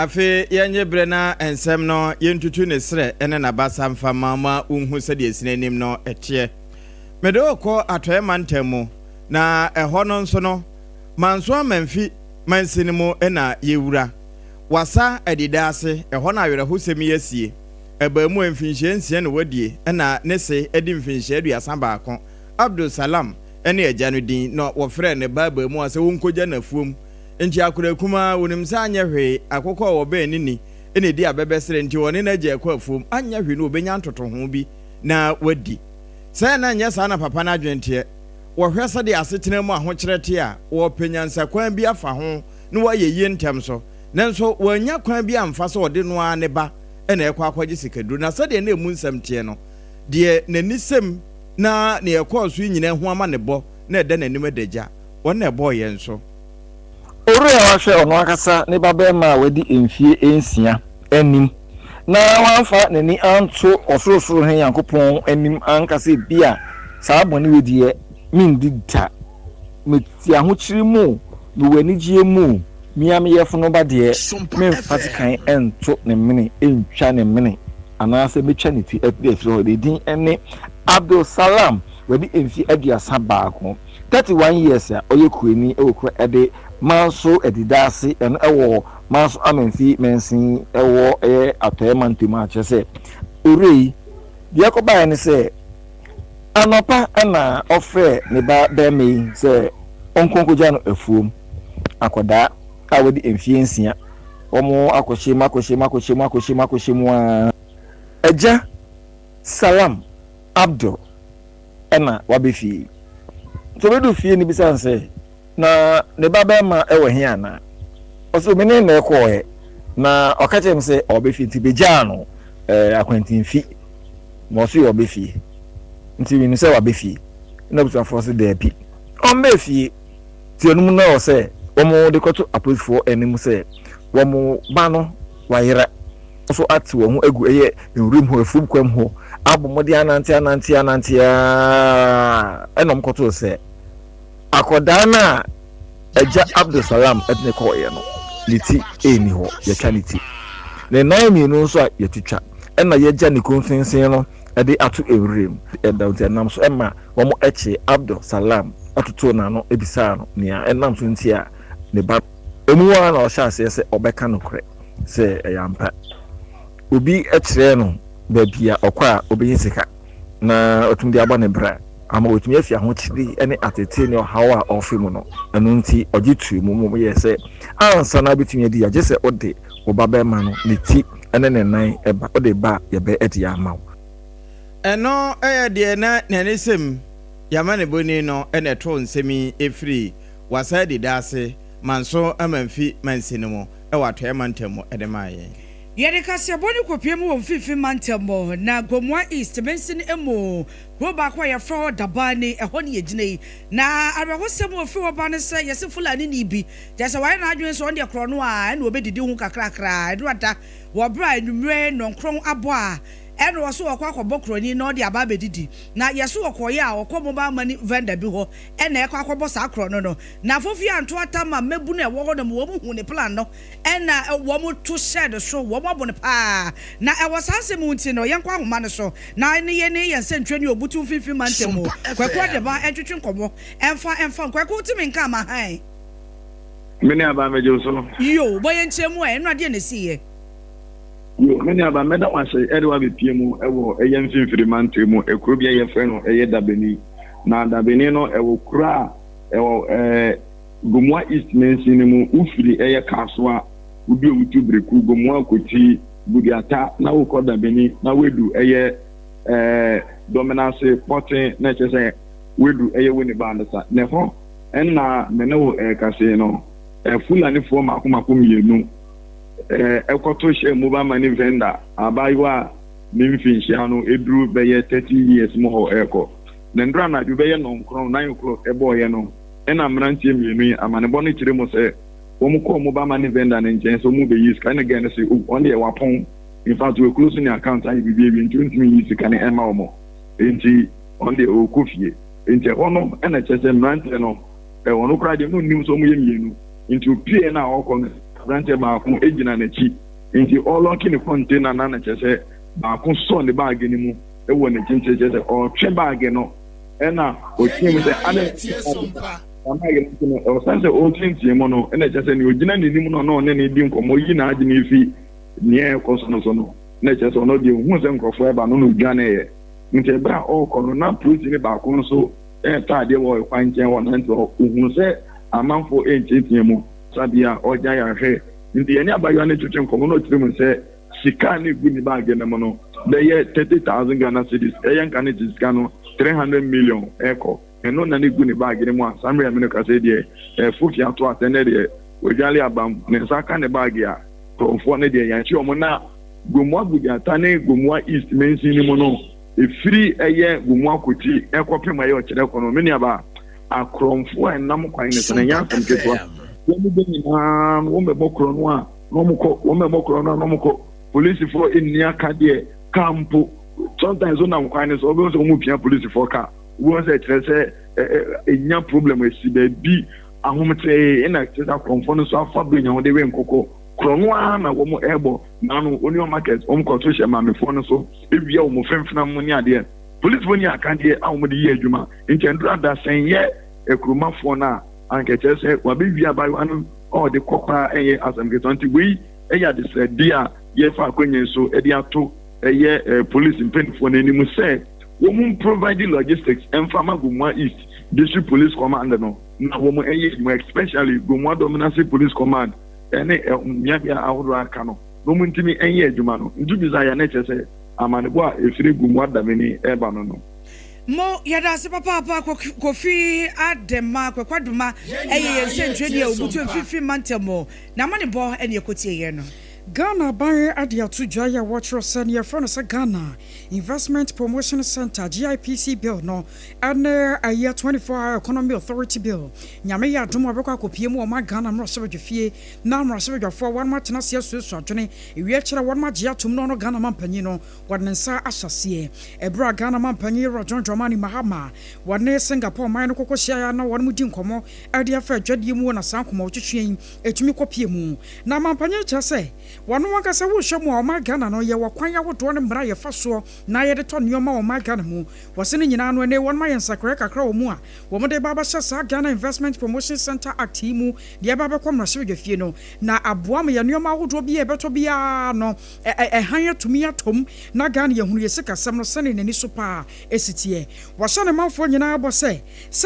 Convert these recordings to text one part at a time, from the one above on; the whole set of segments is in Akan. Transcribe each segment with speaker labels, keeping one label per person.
Speaker 1: afe yenye brena ensem no yentutu ne sre ene na basa mfa mama unhu sede esinanim no etie medo ko atoye mantemu na eho no nso no manso amanfi mansinimu ena yewura wasa adidase eho na awere hosemi yasie ebamu emfinhye nsie ne wadie ena nese edi mfinhye aduasa baako Abdul Salam ene agya no din no wofre ne baba mu ase wonkogya nafuom nti akura kuma wonim sa anya hwe akokɔ wo be nini ene di abebesere nti woni na gya kwa afuom anya hwe no obenya ntoto ho bi na wadi sai na nya sa na papa na adwente wo hwe sa de asetena mu ahokyerete a wo penyansa kwan bi afa ho na wo yeye ntem so nanso wanya kwan bi amfa so ode no a ne ba ene ekwa akwaje sikaduru na sa de na emu nsam tie no de nanisem na ne ekɔ so nyina ho ama ne bo na ede nanim adagya wona ebo ye nso
Speaker 2: ore a wahwe ono akasa ne baba ma wadi emfie ensia anim na wanfa nani anto osorosoro hen yankopon anim ankase bia saa bone wedie mindita meti ahokyiri mu no wanigie mu miame yefono ba de me fatikan ento ne mene entwa ne mene anase metwa ne ti afiro de din ene Abdul Salam wadi emfie aduasa baako 31 years a oyekuani ewokura ede manso edidase en ewo manso amenfi mensin ewo atoye mantema chese orei dia ko ba ne se anopa na ofre ne ba demi se onkonkogya no afuom akoda awodi emfie nsia omo akohyemu agya Salam Abdul ena wabefi to bedu fie ni bisanse na ne baba ma ewo he ana oso mene na ekoe na okachem se obefi tibegya no akwantinfi mo so obefi nti wi ni se wabefi na butu afose de api o mefi ti onum na o se omo de koto aposifo enim se womo ba no wayera so ati wo ho agu eye nrum ho afum kwam ho abomode anantia enom koto se akodana agya Abdul Salam etne ko ye no liti eni ho ye chanity ne naimi no so yetitwa ena ye gya ne konfensen no ede ato ewrem edawti nam so ema wo mo eche Abdul Salam atoto na no ebisa no nia enam so ntia ne ba emuwa na o sha se obeka no kre se eyampa obi ekire no babia okwa obeyi sika na otumdi aba ne bra ama otumi afia ho chiri ene atete ne hawa ofimu no anu nti ogitu mu yese ansa na bitumi adi agye se ode obaba ma no ne ti ene ne nan eba ode ba ye be edi ama
Speaker 1: eno de na nanisem yama ne boni no ene to nsemi efri wasadi dase manso amanfi mansinimo wato yamantemo edemaye
Speaker 3: Yerika seboni kopiemu wo fifi mantemo na Gomwa East mensin emo ko ba kwa ya fro dabani eho ne yegine na arehosem wo fi wo ba ne se yese fulani ni bi jase wa na adwen so de kro no a na obedidi hu kakrakra eduada wo bra enumre nonkron abo a eno wo so wo kwa akobokrani na ode aba bedidi na yeso wo koye a wo ko mo ba mani vendor bi ho ena e kwa akobo sa kro no na fofi anto atama mebu na wo ho na wo mu hu ne plan no ena wo mu to shed so wo mo bo ne pa na e wo sanse mu nti no yenkwa homa ne so na ne ye ne yense ntwani obutu fifi mantemo kwakwa de ba entwetwe nkomo emfa kwakwa utimi nka ma han
Speaker 4: meni aba mejo so
Speaker 3: yo boye nchemu e no ade ne siye
Speaker 4: meni aba meda wase edewa be piemu ewo eyen finfiri mantemu ekuro bia ye fe no eye dabeni na dabeni no ewo kura ewo Gomwa East mensin mu ufiri eye kaswa ubi omutu breku Gomwa koti budiata na uko dabeni na wedu eye dominance potin na chese wedu eye woni bandasa ne ho enna menewo kase no fulani fo makoma mienu ekoto she mobile money vendor abaiwa nimfinhia no edru beye 30 years mo ho eko nendra na du beye no nkron 9 o'clock ebo ye no ena mrantie mienu amane bonu kire mo se wo mo ko mobile money vendor na nchen so mo be use kan again say on the wapon in fact we close in account and be be into use kan ema omo enti on the okofie enti ono ena chese mrantie no wono kra de no nim so mo ye mienu into pie na okon abrante baako egyina n'akyi nti ɔlɔki ne container na kyerɛ baako sɔ ne baage ne mu ɛwɔ n'akyi kyerɛ sɛ ɔtwe baage no ɛna otie mu sɛ ade baage no ɔsan sɛ ɔtintie mu no ɛna kyerɛ sɛ ne ogyina n'anim no na ɔne ne di nkɔmmɔ yi na agye ne fi nea ɛkɔ so no na kyerɛ sɛ ɔno deɛ ohun sɛ nkurɔfoɔ ɛba no dwane yɛ nti ɛbɛrɛ a ɔrekɔ no na polisi ne baako nso ɛretaadeɛ wɔ ɛkwan nkyɛn wɔ nante ohun sɛ amanfoɔ ɛnkyɛnkyɛn mu sabea ɔgya yɛ ahwɛ nti yɛne abayewa no twetwe nkɔmmɔ no ɔkyerɛ mu sɛ sika ne gu ne baage no mu no bɛyɛ 30,000 Ghana cedis ɛyɛ nka ne sika no 300 million ɛkɔ ɛno na ne gu ne baage no mu a samre yɛ me no kasa deɛ ɛfofi ato atɛ ne deɛ odwale abam ne nsa ka ne baage a kurɔmfoɔ no deɛ yɛnkye ɔmo na Gomua Budiata ne Gomua East mensi ni mu no efiri ɛyɛ Gomua Koti ɛkɔpem ayɛ ɔkyerɛ kɔ no me nuaba akrɔmfoɔ a ɛnam kwan ne sɛ na nyɛ asɛm ketewa wɔn bɛ nyinaa wɔn bɛbɔ korɔ no a wɔn bɛbɔ korɔ no a wɔn kɔ polisifoɔ ɛnni akadeɛ kampo sometimes wɔn nam kwan ne so wɔbɛn sɛ wɔn pia polisifoɔ ka wɔn sɛ kyerɛ sɛ ɛnya problem esi baabi ahomtee ɛna kyerɛ sɛ akrɔmfoɔ no so afa do nya wɔn de wɛ nkɔkɔ Kronoa na wɔn ɛbɔ nanu onion market wɔn kɔ so hyɛ maamefoɔ no so ewia wɔn fɛnfɛn mu ne adeɛ polisifoɔ ni akadeɛ a wɔn de yɛ adwuma nkyɛndura da sɛn yɛ ekurumafoɔ na ankɛkyɛ sɛ wabɛwia abayewa no ɔde kɔkɔa ɛyɛ asɛm ketewa nti wei ɛyɛ adesrɛdeɛ a yɛfa akonnwa so ɛde ato ɛyɛ polisi mpanyinfoɔ n'anim sɛ wɔn provide logistics ɛnfa ma Gomua East district police command no na wɔn ɛyɛ adwuma especially Gomua dominance police command ɛne mmea ahodoɔ aka no na ɔmo ntumi ɛnyɛ adwuma no ntubisa yɛ ne kyerɛ sɛ amanebɔ a efiri Gomua dameni ɛba no no
Speaker 3: mo yɛda ase papaapa kofi adema kwakwaduma ɛyɛ yɛn nsɛntwerɛni a obutu mfimfini mantɛmɔ na amanebɔ ɛne ɛkɔtie yɛ no
Speaker 5: Ghana ban adiatu jaya watcher sen ye front sa Ghana Investment Promotion Center GIPC bill no and a year 24-hour economy authority bill nyame ya dum abekwa kopie mu o ma Ghana mro sebe dwefie na mro sebe dwafo wan ma tena se so adwene ewie kyere wan ma gya tum no Ghana mampanyi no wan nsa ahyase ebra Ghana mampanyi Rojon Dramani Mahama wan Singapore man no kokohia ya na wan mu di nkomo ade afa adwadie mu na san koma otwetwen etumi kopie mu na mampanyi kyase wanu wakasa wo hwemu a ma Ghana no ye wakwan ya wodo ne mra ye faso na ye de to neoma o ma Ghana mu wose ne nyina no ne won ma ye nsakre kakra o mu a wo mo de baba hye sa Ghana Investment Promotion Center Act mu de baba kwamra hye dwafie no na aboa me ye neoma wodo bi e beto bia no han atumi atom na Ghana ye hunu ye sikasem no sene nani so pa esitie wo hye ne manfo nyina abo se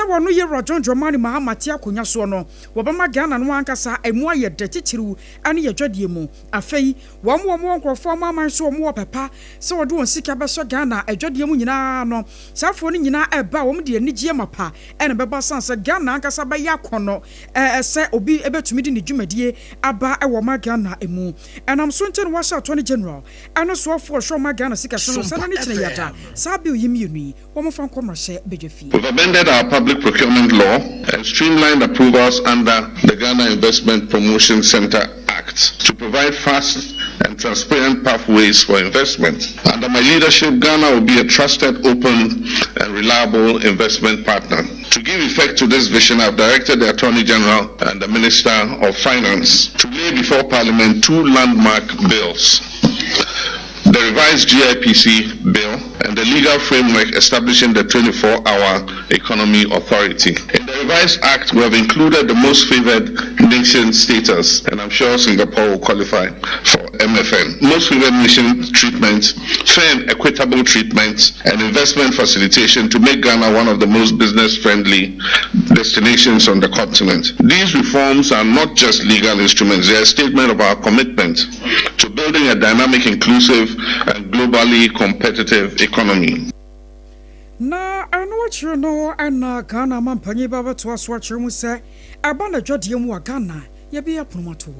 Speaker 5: wono ye Rojon Dramani Mahama te akonya so no wo ba ma Ghana no ankasa emu aye de titiriu ane ye dwadie mu afei wɔn nkrɔfoɔ maman so wɔn papa sɛ wɔde wɔn sika bɛsɔ Ghana adwadie mu nyinaa no saafo no nyinaa ɛba wɔn de anigye mapa ɛna bɛba san sɛ Ghana ankasa bɛyɛ akɔnɔ sɛ obi ɛbɛtumi de ne dwumadie aba ɛwɔ ma Ghana emu ɛnam so nkyɛn wɔhyɛ attorney general ɛno so ɔfo ɔhwɛ ma Ghana sika sɛ no sɛ ne kyerɛ yada saa bill yi mienu wɔn fa nkɔmrahyɛ bɛdwafi.
Speaker 6: We've amended our public procurement law and streamlined approvals under the Ghana Investment Promotion Center Act to provide fast and transparent pathways for investment. Under my leadership, Ghana will be a trusted, open, and reliable investment partner. To give effect to this vision, I've directed the Attorney General and the Minister of Finance to lay before Parliament two landmark bills: the revised GIPC bill and the legal framework establishing the 24-hour economy authority. In the revised act, we have included the most favored nation status, and I'm sure Singapore will qualify for MFN. Most favored nation treatment, fair and equitable treatment, and investment facilitation to make Ghana one of the most business-friendly destinations on the continent. These reforms are not just legal instruments, they are a statement of our commitment to building a dynamic, inclusive, and globally competitive economy.
Speaker 5: Na anwachiro no ana Ghana mampanyi baba to aswachiro mu se abana dwadie mu Ghana ye be aponomato.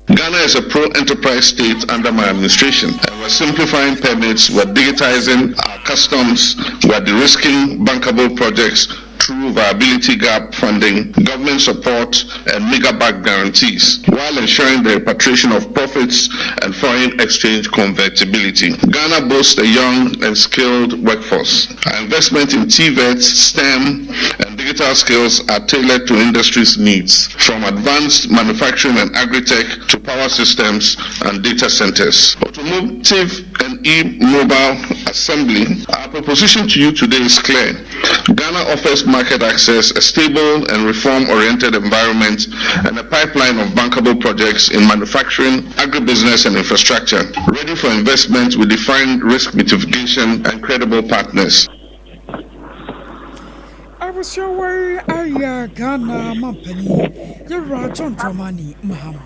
Speaker 6: Ghana is a pro-enterprise state under my administration, and we're simplifying permits, we're digitizing our customs, we're de-risking bankable projects through viability gap funding, government support, and mega-backed guarantees, while ensuring the repatriation of profits and foreign exchange convertibility. Ghana boasts a young and skilled workforce. Our investment in TVET, STEM, and digital skills are tailored to industry's needs, from advanced manufacturing and agri-tech to power systems and data centers. Automotive and e-mobile assembly. Our proposition to you today is clear. Ghana offers market access, a stable and reform-oriented environment, and a pipeline of bankable projects in manufacturing, agribusiness, and infrastructure, ready for investment with defined risk mitigation and credible partners.
Speaker 5: I was your way, Ghana Mampany, you're right, John Dramani, Maham.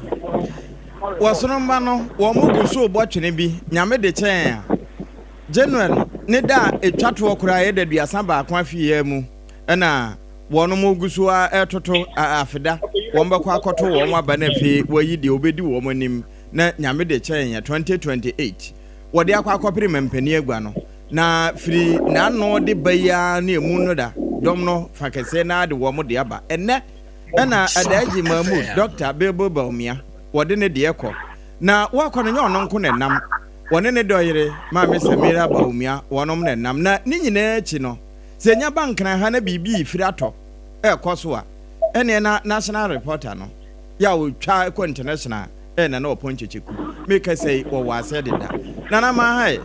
Speaker 1: Wasonobano, Wamugu so watching be, Yame de chair. General, Neda, a chatwa cried the Asamba Quafiemu, and Wanomugusa Ertoto Afida, Wamba Koto, Wama Banefi, where you do obedi woman him, Yame de chair 2028. What the Aquapri Mempeniaguano. Na free na no de baya ni mu da domno fakese na de wo mo de aba enne na adaji mamu Dr. Bebo Baumia wode ne de ekọ na wakọ no nyo nko nenam wone ne doyere ma me Samira Baumia wonom nenam na ni nyina echi no se nya bank na ha na bibi firi ato ekọ a ene na national reporter no ya wo twa ekọ international ene na oponchecheku make say wo wase de da na ma hai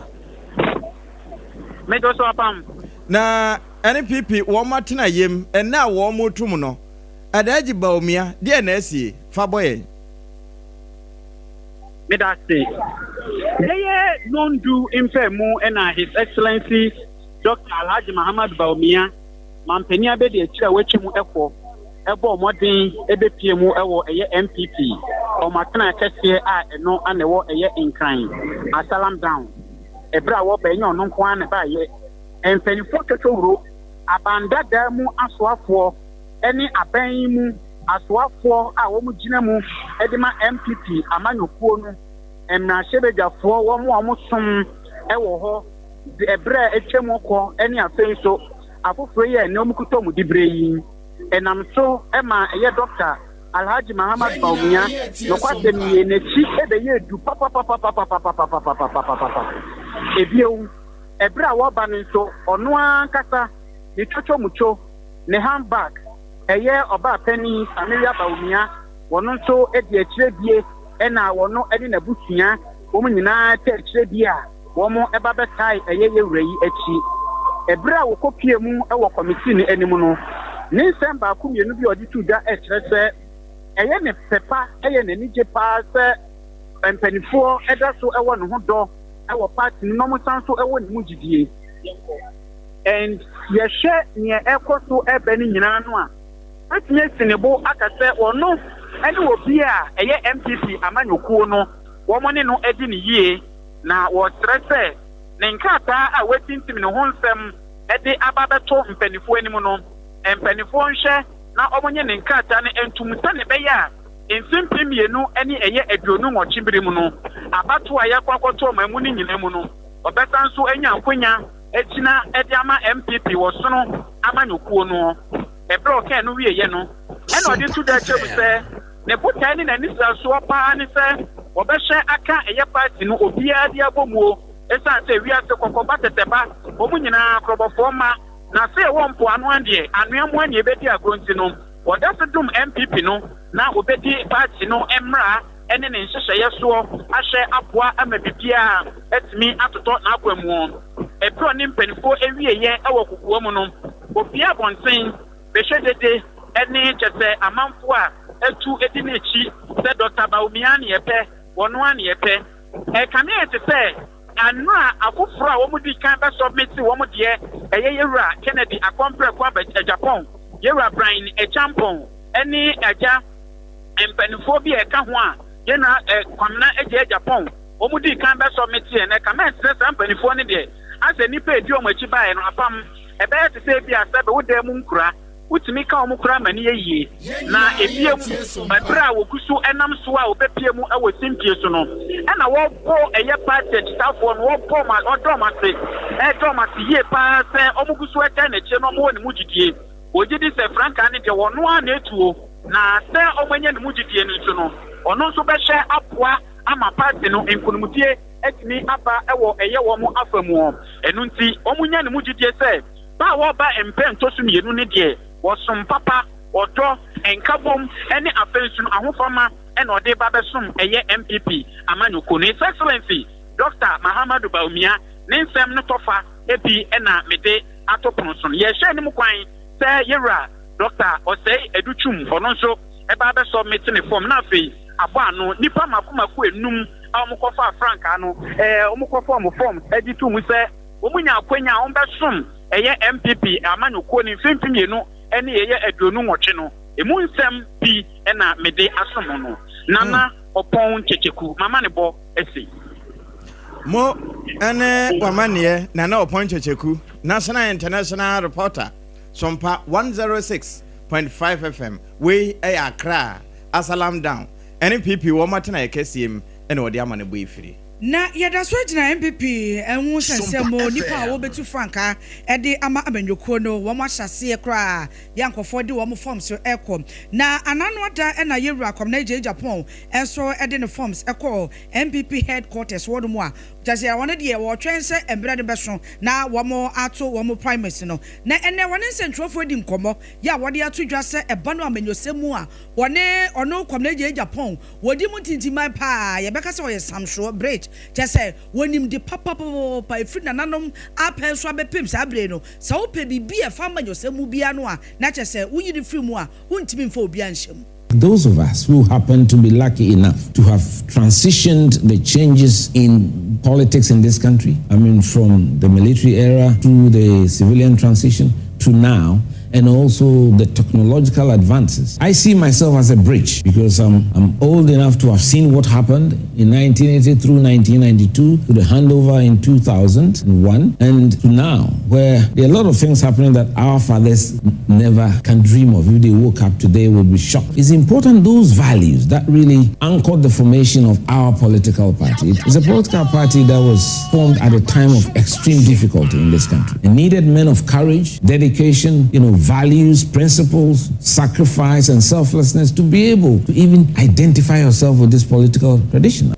Speaker 7: Medo so apam.
Speaker 1: Na NPP woma tena yem ena wo motum no adaji Baumia de na asie fa boye
Speaker 7: Meda say they non do infemu ena His Excellency Dr. Alhaji Muhammad Baumia mampania be de akira wachemu ekọ ebo modin ebepie mu ewo eye MPP o matena kese a eno anewo eye incline asalam down ebra wo be nyon nko an ba ye empanifo twetworo abanda da mu asoafo ene aban mu asoafo a wo mu gina mu edema MPP amanyokuo no emna hyebejafo wo mu som ewo ho ebra etwemu ko ene afei so afoforo ye ne omukuto mu dibre yi enam so ema eye Dr. Alhaji Muhammad Baumia no kwase mi nechi ebe ye du papa ebiewu ebra wo ba nso ono ankasa ni twotwo mucho ne handbag eye oba pani Samira Baumia wono nso edi akire bie ena wono edi na busua wo mu nyina te akire bie a wo mu eba betai eye yewreyi achi ebra wo kopie mu ewo committee ni anim no ni semba akumienu bi odi tuda ekire eye ne pepa eye ne nije pa se empanifo eda so ewo no ho do ewo party no mo sanso ewo ni mugidie and ye share ne ekoso ebe ni nyina no a atinye sinebo akase ono ene obi a eye MPP amanyokuo no wo mo ne no edi ni yie na wo stresse ne nkata a wetintim ne ho nsem ede ababeto mpanifo anim no empanifo nhye na omonye ne nkata ne entumsa ne beya ensimpi mienu ene eye aduonu ngochibiri mu no abato aya kwakoto mamu ni nyina mu no obeta nso enya nkonya echina ede ama MPP wosono amanyokuo no ebro kan no wieye no ene ode tu da chebu se ne botai ni na nisa so pa ni se obehye aka eye party no obia dia abomuo esan se wiase kokoba teteba omu nyina krobofo ma na se wo mpo anu ande anuamu ane ebedi agronti no wodase dum MPP no na obedi party no emra ene ne nhyehyeye so ahye aboa amabibia etimi atoto na akwamu ebro ni mpanifo ewieye ewo kokoa mu no obia bonten behedede ene chese amanfo a etu edi na echi se Dr. Baumia ne yepe wono ane yepe kane ete se anu a akoforo a wo mu di kan be submit wo mu de eye yewura Kennedy akompre kwa Japan yewura Brian Echampon ene aja empanifo bi e ka ho a ye na kwamna eje Japan wo mu di kan be submit ene comment se empanifo ne de ase nipa edi o machi bae no apam ebe te se bi asabe wo de mu nkura utimi ka omukura mani yeye na ebiem mabra wokusu enam so a obepie mu awo simpie so no na wo bo eye party tafo no wo bo ma odom ase ye pa se omukusu eta na che no mo ne mugidie Ojidi se franka ne de wono a na etuo na se omanya ne mugidie no nso no ono nso be hye apoa ama party no enkunumdie etimi aba ewo eye wo mo afamu enu nti omunya ne mugidie se ba wo ba empento so mienu ne de wosom papa odo enkabom ene afensu no ahofama ene ode ba besom eye MPP amanyoko ne excellency Dr. Mahamadu Baumia ne nsem no tofa ebi ena mede atopono so ye hye ne mu kwan se yera Dr. Osei Educhum ono nso eba be submit ne form na afei abo ano nipa makomaku enum amukofa franka no omukofa mo form editu mu se omunya akwanya ombesom eye MPP amanyoko ne mfimfimie no ene eye aduonu nwɔtwe no emu nsɛm bi ena mede asomo no nana opon checheku mama ne bo esi
Speaker 1: mo ene wamane nana opon checheku national international reporter SOMPA 106.5 FM we Accra asalam down NPP wo matena ekesiem ene odi amane bo ifiri
Speaker 3: na yɛda so gyina MPP enwu sensemo nipa wo betu franka ede ama abanyoko no wo mahyase kra yankofo de wo mo forms so ekɔ na anano ada na yewura kom na Japan enso ede ne forms ekɔ MPP headquarters wo mu a jase ya wona de wo twen se embre de beso na wo mo ato wo mo primacy no na ene wona sentrofo di nkomo ya wo de ato dwa se eba no amanyosemu a wone ono kom na Japan wodi mu tintima pa ye beka se wo ye samso bridge just say when him the papa pa free nanom apel so abepim sa bre no sa wo pe bibia fa amanyosemu bia no a na just say wo yidi free mu a wontimi mfa obi anhyem.
Speaker 8: Those of us who happen to be lucky enough to have transitioned the changes in politics in this country, I mean from the military era to the civilian transition to now, and also the technological advances. I see myself as a bridge because I'm old enough to have seen what happened in 1980 through 1992 to the handover in 2001 and to now, where there are a lot of things happening that our fathers never can dream of. If they woke up today, would be shocked. It's important those values that really anchored the formation of our political party. It's a political party that was formed at a time of extreme difficulty in this country. It needed men of courage, dedication, values, principles, sacrifice, and selflessness to be able to even identify yourself with this political tradition.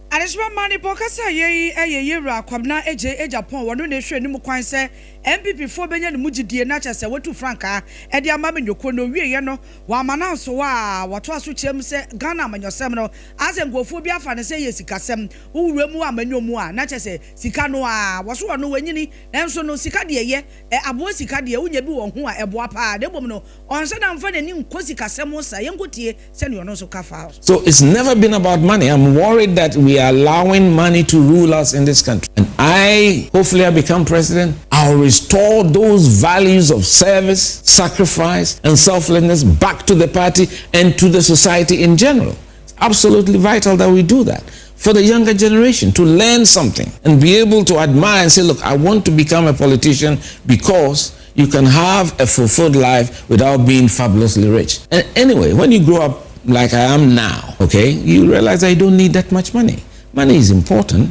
Speaker 3: Arishma mani pokasa ye ra kwabna Japan wonu ne hwe ni mu kwan se MPP fo benya ne mugidie na cha se watu franka e de ama menyoko no wie ye no wa mananso wa wato aso chem se Ghana amanyosem no asengofo bi afa ne se ye sikasem wuwura mu amanyomu a na cha se sika no a woso wono wanyini nanso no sika de ye abo sika de wunya bi wo ho a ebo apa de bom no onse na mfa ne nkosi kasem sa yenkotie se ne ono so kafa.
Speaker 8: So it's never been about money. I'm worried that we are allowing money to rule us in this country. And hopefully I become president, I'll restore those values of service, sacrifice, and selflessness back to the party and to the society in general. It's absolutely vital that we do that. For the younger generation to learn something and be able to admire and say, look, I want to become a politician because you can have a fulfilled life without being fabulously rich. And anyway, when you grow up like I am now, okay, you realize I don't need that much money. Money is important,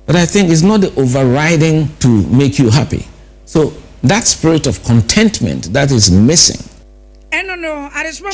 Speaker 8: but I think it's not the overriding to make you happy. So that spirit of contentment that is missing.
Speaker 3: No, Arishma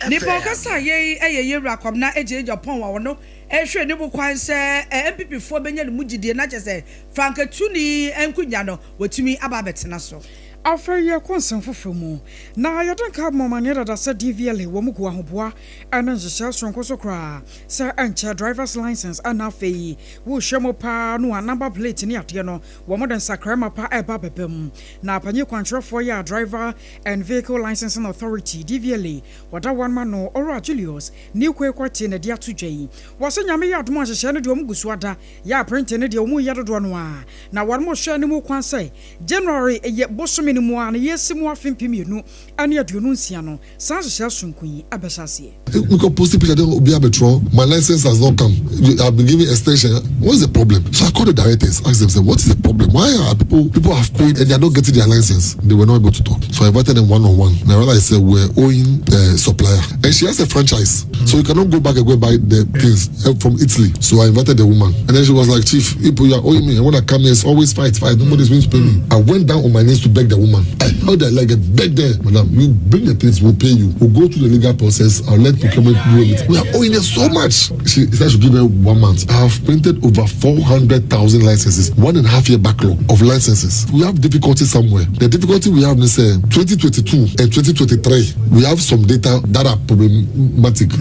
Speaker 3: ni pokasa ye rakom na Japan wa wono ehwe ne bu kwan se MPP fo benya ne mugidie na chese Franka Tuni enkunya no watumi aba betena so.
Speaker 5: After your consent for more. Now you don't have more money that I said DVL, Womuku Hoboa, and then the shells from Kosokra, Sir Ancha driver's license, and now fee, who shamo pa no a number plate in Yatiano, woman than Sacrama pa a bababim. Now, Panu control for your driver and vehicle licensing authority, DVL, what I want man no, or Julius, new quatin a dear to J. Was a yammy at once a shannon to Muguswada, ya printing a deomu yadodwanwa. Now, one more shannon more can say, January a yet bosom in one yes more fimpimino and yet you no sans shelson queen abesasi.
Speaker 9: We could post a picture of Obiabetro. My license has not come. I've been giving extension. What's the problem? So I called the directors, asked them, what is the problem? Why are people have paid and they are not getting their license? They were not able to talk. So I invited them one-on-one. Now I said we're owing the supplier. And she has a franchise. So you cannot go back and go buy the things from Italy. So I invited the woman. And then she was like, Chief, if you are owing me, I want to come here, it's always fight. Nobody's going to pay me. I went down on my knees to beg the woman. I held her like a beg there, madam. You bring the things, we'll pay you. We'll go through the legal process. I'll let procurement do it. We are owing her so much. She said I should give her 1 month. I have printed over 400,000 licenses, 1.5 year backlog of licenses. We have difficulty somewhere. The difficulty we have is 2022 and 2023. We have some data that are problematic.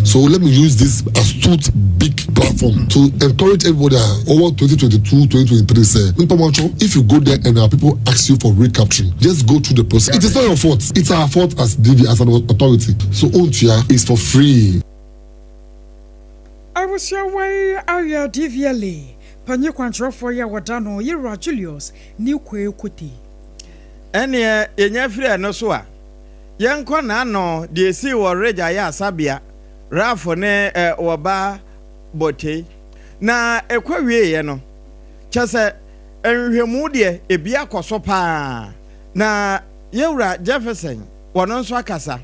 Speaker 9: So let me use this astute big platform to encourage everybody over 2022, 2023. Say, if you go there and our people ask you for recapturing, just go through the process. It is not your fault. It's our fault as DV, as an authority. So Ontia is for free.
Speaker 5: I was your way, Aya DVLA. Panya control for ya wadano, Yera Julius, New Kuti.
Speaker 1: Any yenya free no so a. Yenko na no de si wo reja ya sabia. Rafo ne oba bote. Na ekwawie ye no. Chese enhwemu de ebia koso pa. Na Yewra Jefferson wono nso akasa.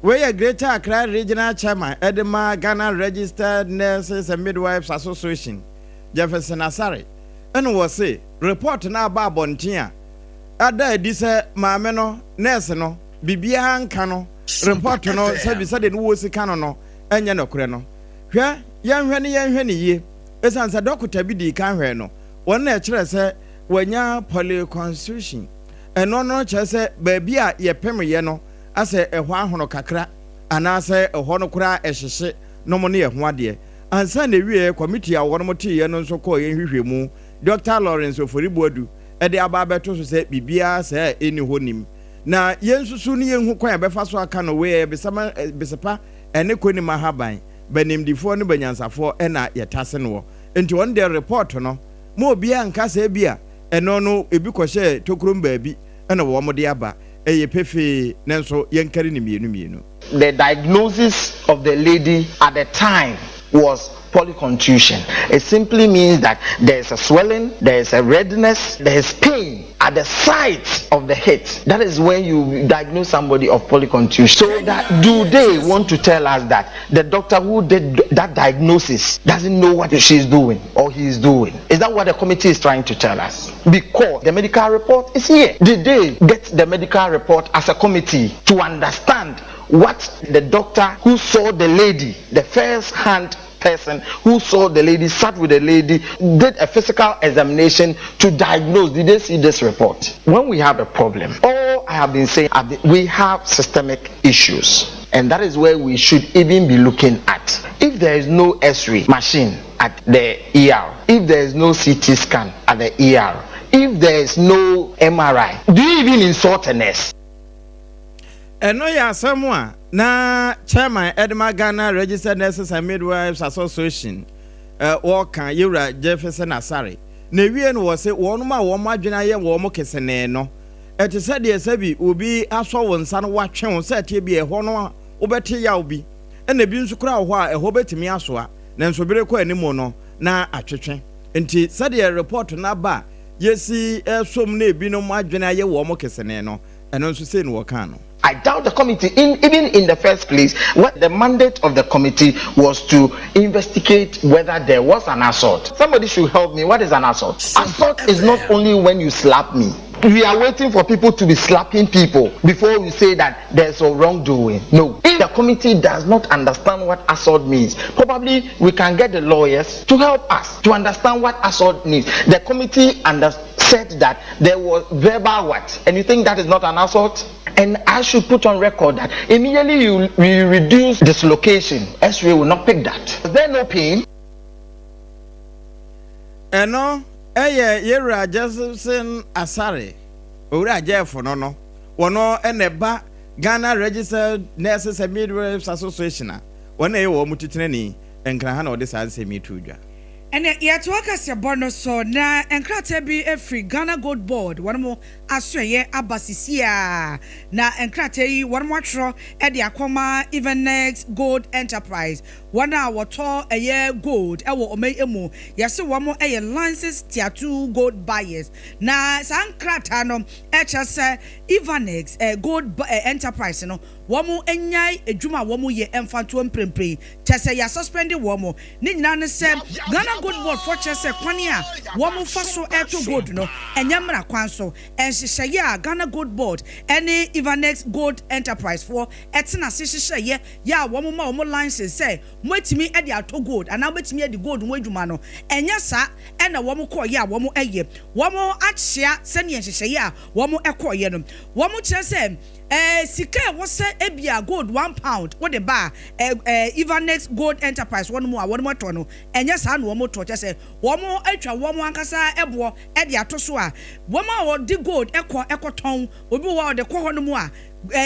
Speaker 1: We are Greater Accra Regional Chairman Edema Ghana Registered Nurses and Midwives Association Jefferson Asare and was say report na ba bontia ada edi se maame no nurse no bibia hanka no report no sabi sade no wo sika no enye no kure no hwe yenhwe ne ye esansa doctor bi di kan hwe no won na kire se wanya polyconstitution eno no kire se ba bia ye pem ye no ase ehwa ahono kakra anase ehwo no kura ehyehye no mo ne ehwo ade ansa na wie committee a wono mote ye no nso ko ye hwehwemu Dr. Lawrence Oforibuadu ede aba beto so se bibia se eni honim na yensusu ne yenhu kwan befa so aka no we besama besepa ene koni mahaban banimdifo ne banyansafo ena yetase no enti on the report no mo bia nka se bia eno no ebi kohye tokurum baabi ena wo mo de aba eye pefe nenso yenkari ne mienu.
Speaker 2: The diagnosis of the lady at the time was polycontusion. It simply means that there is a swelling, there is a redness, there is pain at the site of the hit. That is when you diagnose somebody of polycontusion. So that do they want to tell us that the doctor who did that diagnosis doesn't know what she is doing or he is doing? Is that what the committee is trying to tell us? Because the medical report is here. Did they get the medical report as a committee to understand what the doctor who saw the lady, the first hand person who saw the lady, sat with the lady, did a physical examination to diagnose? Did they see this report? When we have a problem, all I have been saying, we have systemic issues, and that is where we should even be looking at. If there is no X-ray machine at the ER, if there is no CT scan at the ER, if there is no MRI, do you even insult a nurse?
Speaker 1: Eno ya samwa na Chairman Edema Ghana Registered Nurses and Midwives Association Waka Yewra Jefferson Asare na wie no wose wonu ma wo madwena ye wo mo kesene no ete se de sabi obi aso wo nsa no watwe wo se tie bi eho no obeti ya obi ena bi nsu kura ho a eho betimi aso a na nso bere ko animo no na atwetwe enti se de report na ba yesi som na ebi no madwena ye wo mo kesene no eno nso se no wo kan no.
Speaker 2: I doubt the committee, even in the first place, what the mandate of the committee was to investigate whether there was an assault. Somebody should help me. What is an assault? Assault is not only when you slap me. We are waiting for people to be slapping people before we say that there's a wrongdoing. No. If the committee does not understand what assault means, probably we can get the lawyers to help us to understand what assault means. The committee said that there was verbal what? And you think that is not an assault? And I should put on record that immediately you reduce dislocation, X-ray will not pick that. Is there no pain?
Speaker 1: Eno Yewra Jefferson Asare owura Jeffo no wono eneba Ghana Registered Nurses and Midwives Association wona ye wo mutitene ni enkra ha na ode sa nsemi tudwa.
Speaker 3: And yet, work as your bonus so na enkrate bi every Ghana Gold Board. One more asye abasisia na enkrate yi one more tro e de akoma even next gold enterprise. One hour to a year gold ewo ome emu yase one more a license tier 2 gold buyers. Na sankrata no HSA Evanex gold enterprise no wɔn enyai edwuma wɔn yɛ ɛnfanto mprempren kyɛsɛ yɛ suspend wɔn ne nyinaa ne sɛ Ghana Gold Board for kyɛsɛ kwani a wɔn fa so ɛto gold no ɛnyɛ mmara kwan so ɛnhyehyɛeɛ a Ghana Gold Board ɛne Ivanex Gold Enterprise for ɛtena se hyehyɛeɛ yɛ a wɔn ma wɔn license sɛ mo etimi ɛde ato gold anaa mo etimi ɛde gold mo adwuma no ɛnyɛ saa ɛna wɔn kɔɔyɛ a wɔn ɛyɛ wɔn akyea sɛnea nhyehyɛeɛ a wɔn ɛkɔɔyɛ no wɔn kyerɛ sɛ sika wɔsɛ ebia gold £1 what the bar Ivanex Gold Enterprise one more tɔ no ɛnyɛ saa na wɔn tɔ kyɛ sɛ wɔn atwa wɔn ankasa ɛboɔ ɛde ato so a wɔn a wɔde gold ɛkɔtɔn obi wɔ ɔde kɔ hɔ no mu a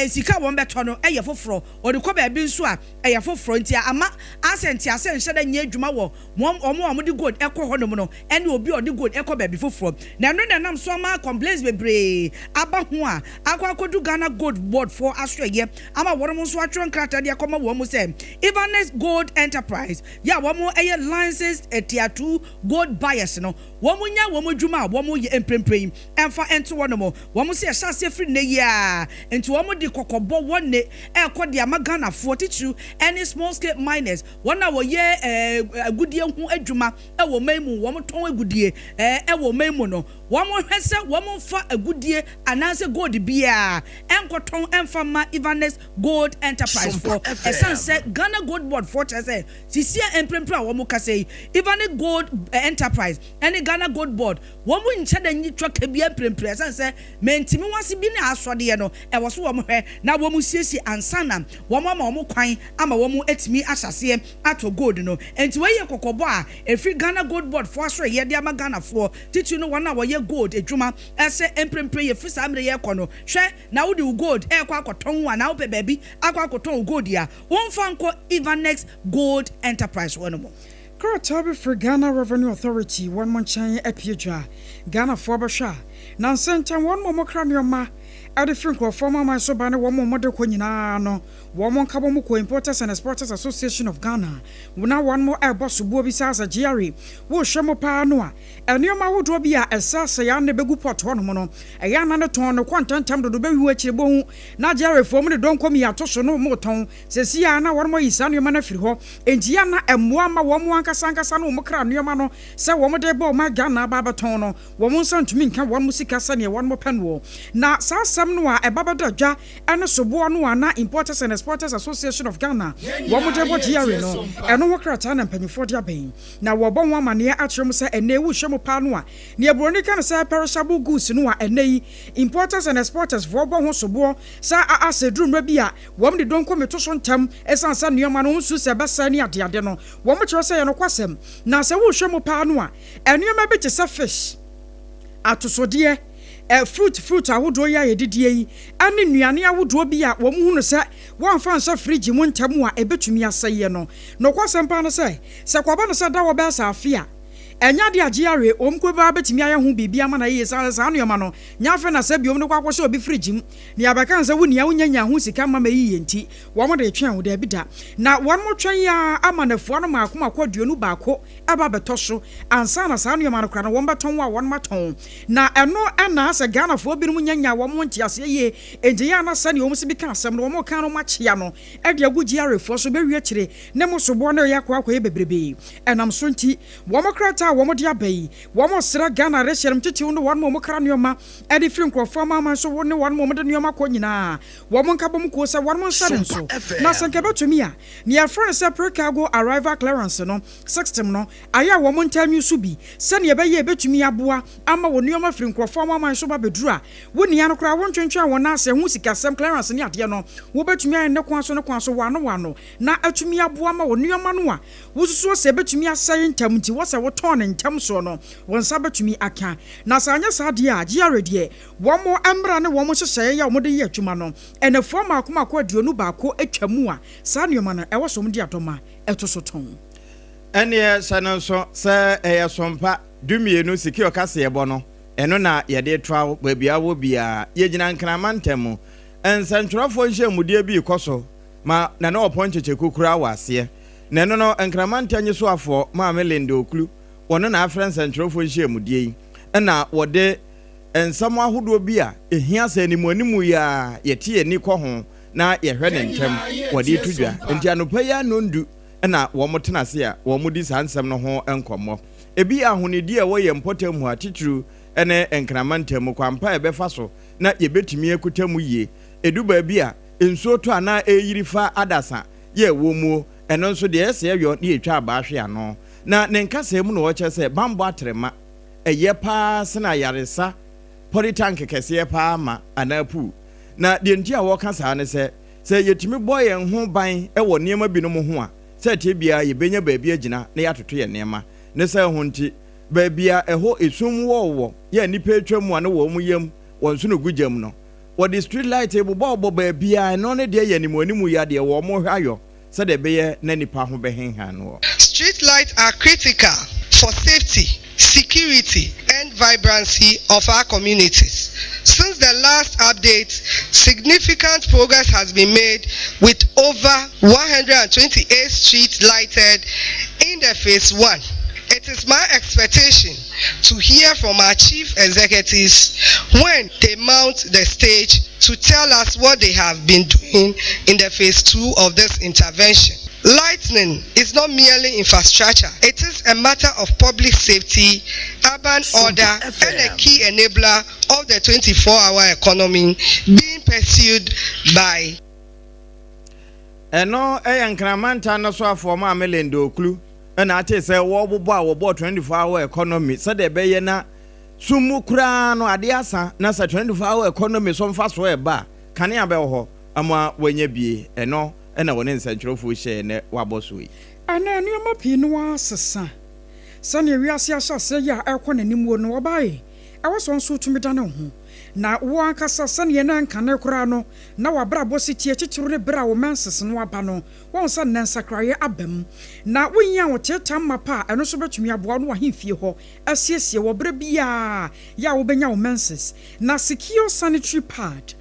Speaker 3: sika wɔn bɛtɔ no ɛyɛ foforɔ ɔde kɔ baabi nso a ɛyɛ foforɔ nti ama asɛnti nhyɛ dɛ nyɛ adwuma wɔ wɔn de gold ɛkɔ hɔ no mu no ɛne obi ɔde gold ɛkɔ baabi foforɔ na ɛno na nam so ama complaints bebree aba ho a akɔdu Ghana Gold Board for Australia ama wɔn nso atwerɛ nkrataa de akɔma wɔn mu sɛ Ivanex Gold Enterprise ya wɔn ɛyɛ licensed tier 2 gold buyers no wɔn nya wɔn adwuma a wɔn yɛ mprempren ɛmfa ɛnto wɔn mo wɔn sɛ ɛhyɛ ase firi ne yie a nti wɔn di kokɔbɔ wɔn ne ɛkɔ de ama Ghana for titru any small scale miners wɔn a wɔyɛ agudie ho adwuma ɛwɔ man mu wɔn tɔn agudie ɛwɔ man mu no wɔn hwɛ sɛ wɔn fa agudie anaasɛ gold bia ɛnkɔtɔn ɛmfa ma Ivanex Gold Enterprise for ɛsan sɛ Ghana Gold Board for kyerɛ sɛ sisia mprempren a wɔn kasa yi Ivanex Gold Enterprise ɛne Ghana Gold Board wɔn nkyɛ dɛ nyi twa kabia mprempren ɛsan sɛ mɛntimi wase bi ne asɔdeɛ no ɛwɔ so wɔn hwɛ na wɔn siesie ansana wɔn ama wɔn kwan ama wɔn etimi ahyɛseɛ ato gold no enti wɔyɛ kokɔbɔ a efiri Ghana Gold Board for asɔre yɛde ama Ghana for titi no wɔn a wɔyɛ gold adwuma ɛsɛ mprempren yɛ firi saa mmerɛ yɛ kɔ no hwɛ na wode gold ɛkɔ akɔtɔn a na wopɛ baabi akɔ akɔtɔn gold a wɔmfa nkɔ Ivanex Gold Enterprise wɔn mo
Speaker 5: Kuratabi for Ghana Revenue Authority one month chain epiedra Ghana for Basha Nansentan one more cranioma at the Franco former my sobana one more mother quinano one Kabomuko Importers and Exporters Association of Ghana now one more airbus Bobi Sasa Jerry wo Shamo Panoa and near my would be a Sasayan Begu pot one mono a yan and a ton of quantum time to be which bone now Jerry for me don't come here to no more tone says Siana one more is on your manifro and Gianna and Mwama one Sanka Sano Mokra Niamano say one more day my Ghana Babatono one son to me can one musica sanya one more penwo now Sasamnoa a Babadaja and a Sobuana Importers and Exporters Association of Ghana one more day what year no and no Kratan and Penny for their pain now one woman near Atramusa and Newu Shamo Panua near Bronica say perishable goods no and nay importers and exporters for one Sobo sa as a drum rebia one they don't come to some term as an Yaman Su Sebasani at Yadeno one much say no kwasem na se wo hwemo pa no a enu ma be te se fish atosodie fruit awodo ya yedidie yi ane nuane awodo bi a wo mu hunu se wo mfa nso fridge mu ntamu a ebetumi aseye no kwasem pa no se kwaba no se da wo be sa afia enya de agiare omkoba betimi aye ho bibia ma na ye sa no ma no nyafe na se biom no kwakwo obi fridge mu ne abaka nse wo nia wonya ho sika ma yi enti wo mo de twen wo de bida na won mo twen ya amanafo no ma akoma kwaduonu baako aba betoso ansa na sa no ma no kra no won beton wa won maton na eno na asa Ghana fo bi no nyanya wo mo ntiase ye enti ya na sa ne wo mo se bi ka asem no wo mo kan no machia no e de agugiare fo so be wi akire ne mo sobo no yakwa ye bebrebe enam so nti wo mo krata wo dia bayi wo mo sra Ghana resherem titi no won mo kra nioma e de firi nkrofo ma so ne won mo de nioma ko nyina wo mo nka bom ko se won mo nsare nso na sanke betumi a ne ya friend se pre-cargo arrival clearance no system no aya wo mo ntam su bi se ne be ye betumi aboa ama wo nioma firi nkrofo ma so ba beduru a wo nia no kra wo ntwentwa wo na ase hu sika sem clearance ne ade no wo betumi a ne kwan so wano na atumi aboa ma wo nioma no a wo susu se betumi asai ntam nti wo se wo ton ntam so no won sabatumi aka na sanya sade a gia redie wo mo amra ne wo mo hyehye ya wo de ye adwuma no enefo ma akoma aduonu baako atwamu a sa neoma na ewo so mo de adoma eto so ton
Speaker 1: ene sanan so se SOMPA dumienu siki okase yebo no eno na ye de twa babia wo bia ye gina nkramantam ensantwerofo nhemudie bi koso ma na na oponcheche kokura wase na eno no nkramantanyi so afo ma melende oklu wono na afrance ntwerofo nhemudie yi na wode ensamo ahodo bi a ehia sa animu ya yete ani kɔ ho na yɛhwɛ ne ntɛm wɔde to dwa nti anopa ya nondu na wɔn tena se a wɔn di saa nsɛm no ho nkɔmmɔ ebi ahonidi a wɔyɛ mpɔtam mu atitiri ne nkrama ntam kwampa ɛbɛfa so na yɛbɛtumi akuta mu yie edu baabi a nsuo to ana eyiri fa adasa yɛ wɔ mu ɛno nso deɛ ɛsɛ yɛ ne yɛtwa abaahwe ano na ne nkasa mu na wɔkyɛ sɛ bambɔ atrema ɛyɛ paa sena yaresa pɔritank kɛseɛ paa ma anapu na deɛ nti a wɔka saa ne sɛ yɛtumi bɔ yɛn ho ban ɛwɔ nneɛma binom ho a sɛ tie bia yɛbɛnya baabi agyina na yɛatoto yɛn nneɛma ne sɛ ho nti baabi a ɛhɔ esum wɔwɔ yɛ nipa atwa mu a ne wɔ mu yam wɔn so no gugyam no wɔde street light ebobɔ baabi a ɛno ne deɛ yɛ animu ya deɛ wɔ mo hwɛ ayɔ sɛ de bɛyɛ na nipa ho bɛhenhan no.
Speaker 10: Street lights are critical for safety, security and vibrancy of our communities. Since the last update, significant progress has been made with over 128 streets lighted in the phase 1. It is my expectation to hear from our chief executives when they mount the stage to tell us what they have been doing in the phase 2 of this intervention. Lightning is not merely infrastructure. It is a matter of public safety, urban order, and a key enabler of the 24-hour economy being pursued by.
Speaker 1: Eno nkramantan no so afọ ma melendo oklu na ate sɛ wɔbobɔ a wɔbɔ 24-hour economy sɛ de bɛyɛ na sumu kura no ade asa na sɛ 24-hour economy so mfa so ɛba kanea bɛ hɔ ama wɔnya bie ɛno ɛna wɔne nsɛntwerɛfo hyɛ ne wabɔ so yi
Speaker 5: ana nneɛma pii no asesa sɛnea wiase ahyɛ yɛ a ɛkɔ n'anim wo no wɔbae ɛwɔ so nso tumi da ne ho na wo ankasa sɛnea na nkane kora no na wabra bɔsi tie kyikyiro ne bra wo menses no aba no wɔn sɛ nansakraye abam na wonya wo teta mapa ɛno so betumi aboa no wahemfie hɔ asiesie wɔ bra bia ya wo benya wo menses na secure sanitary pad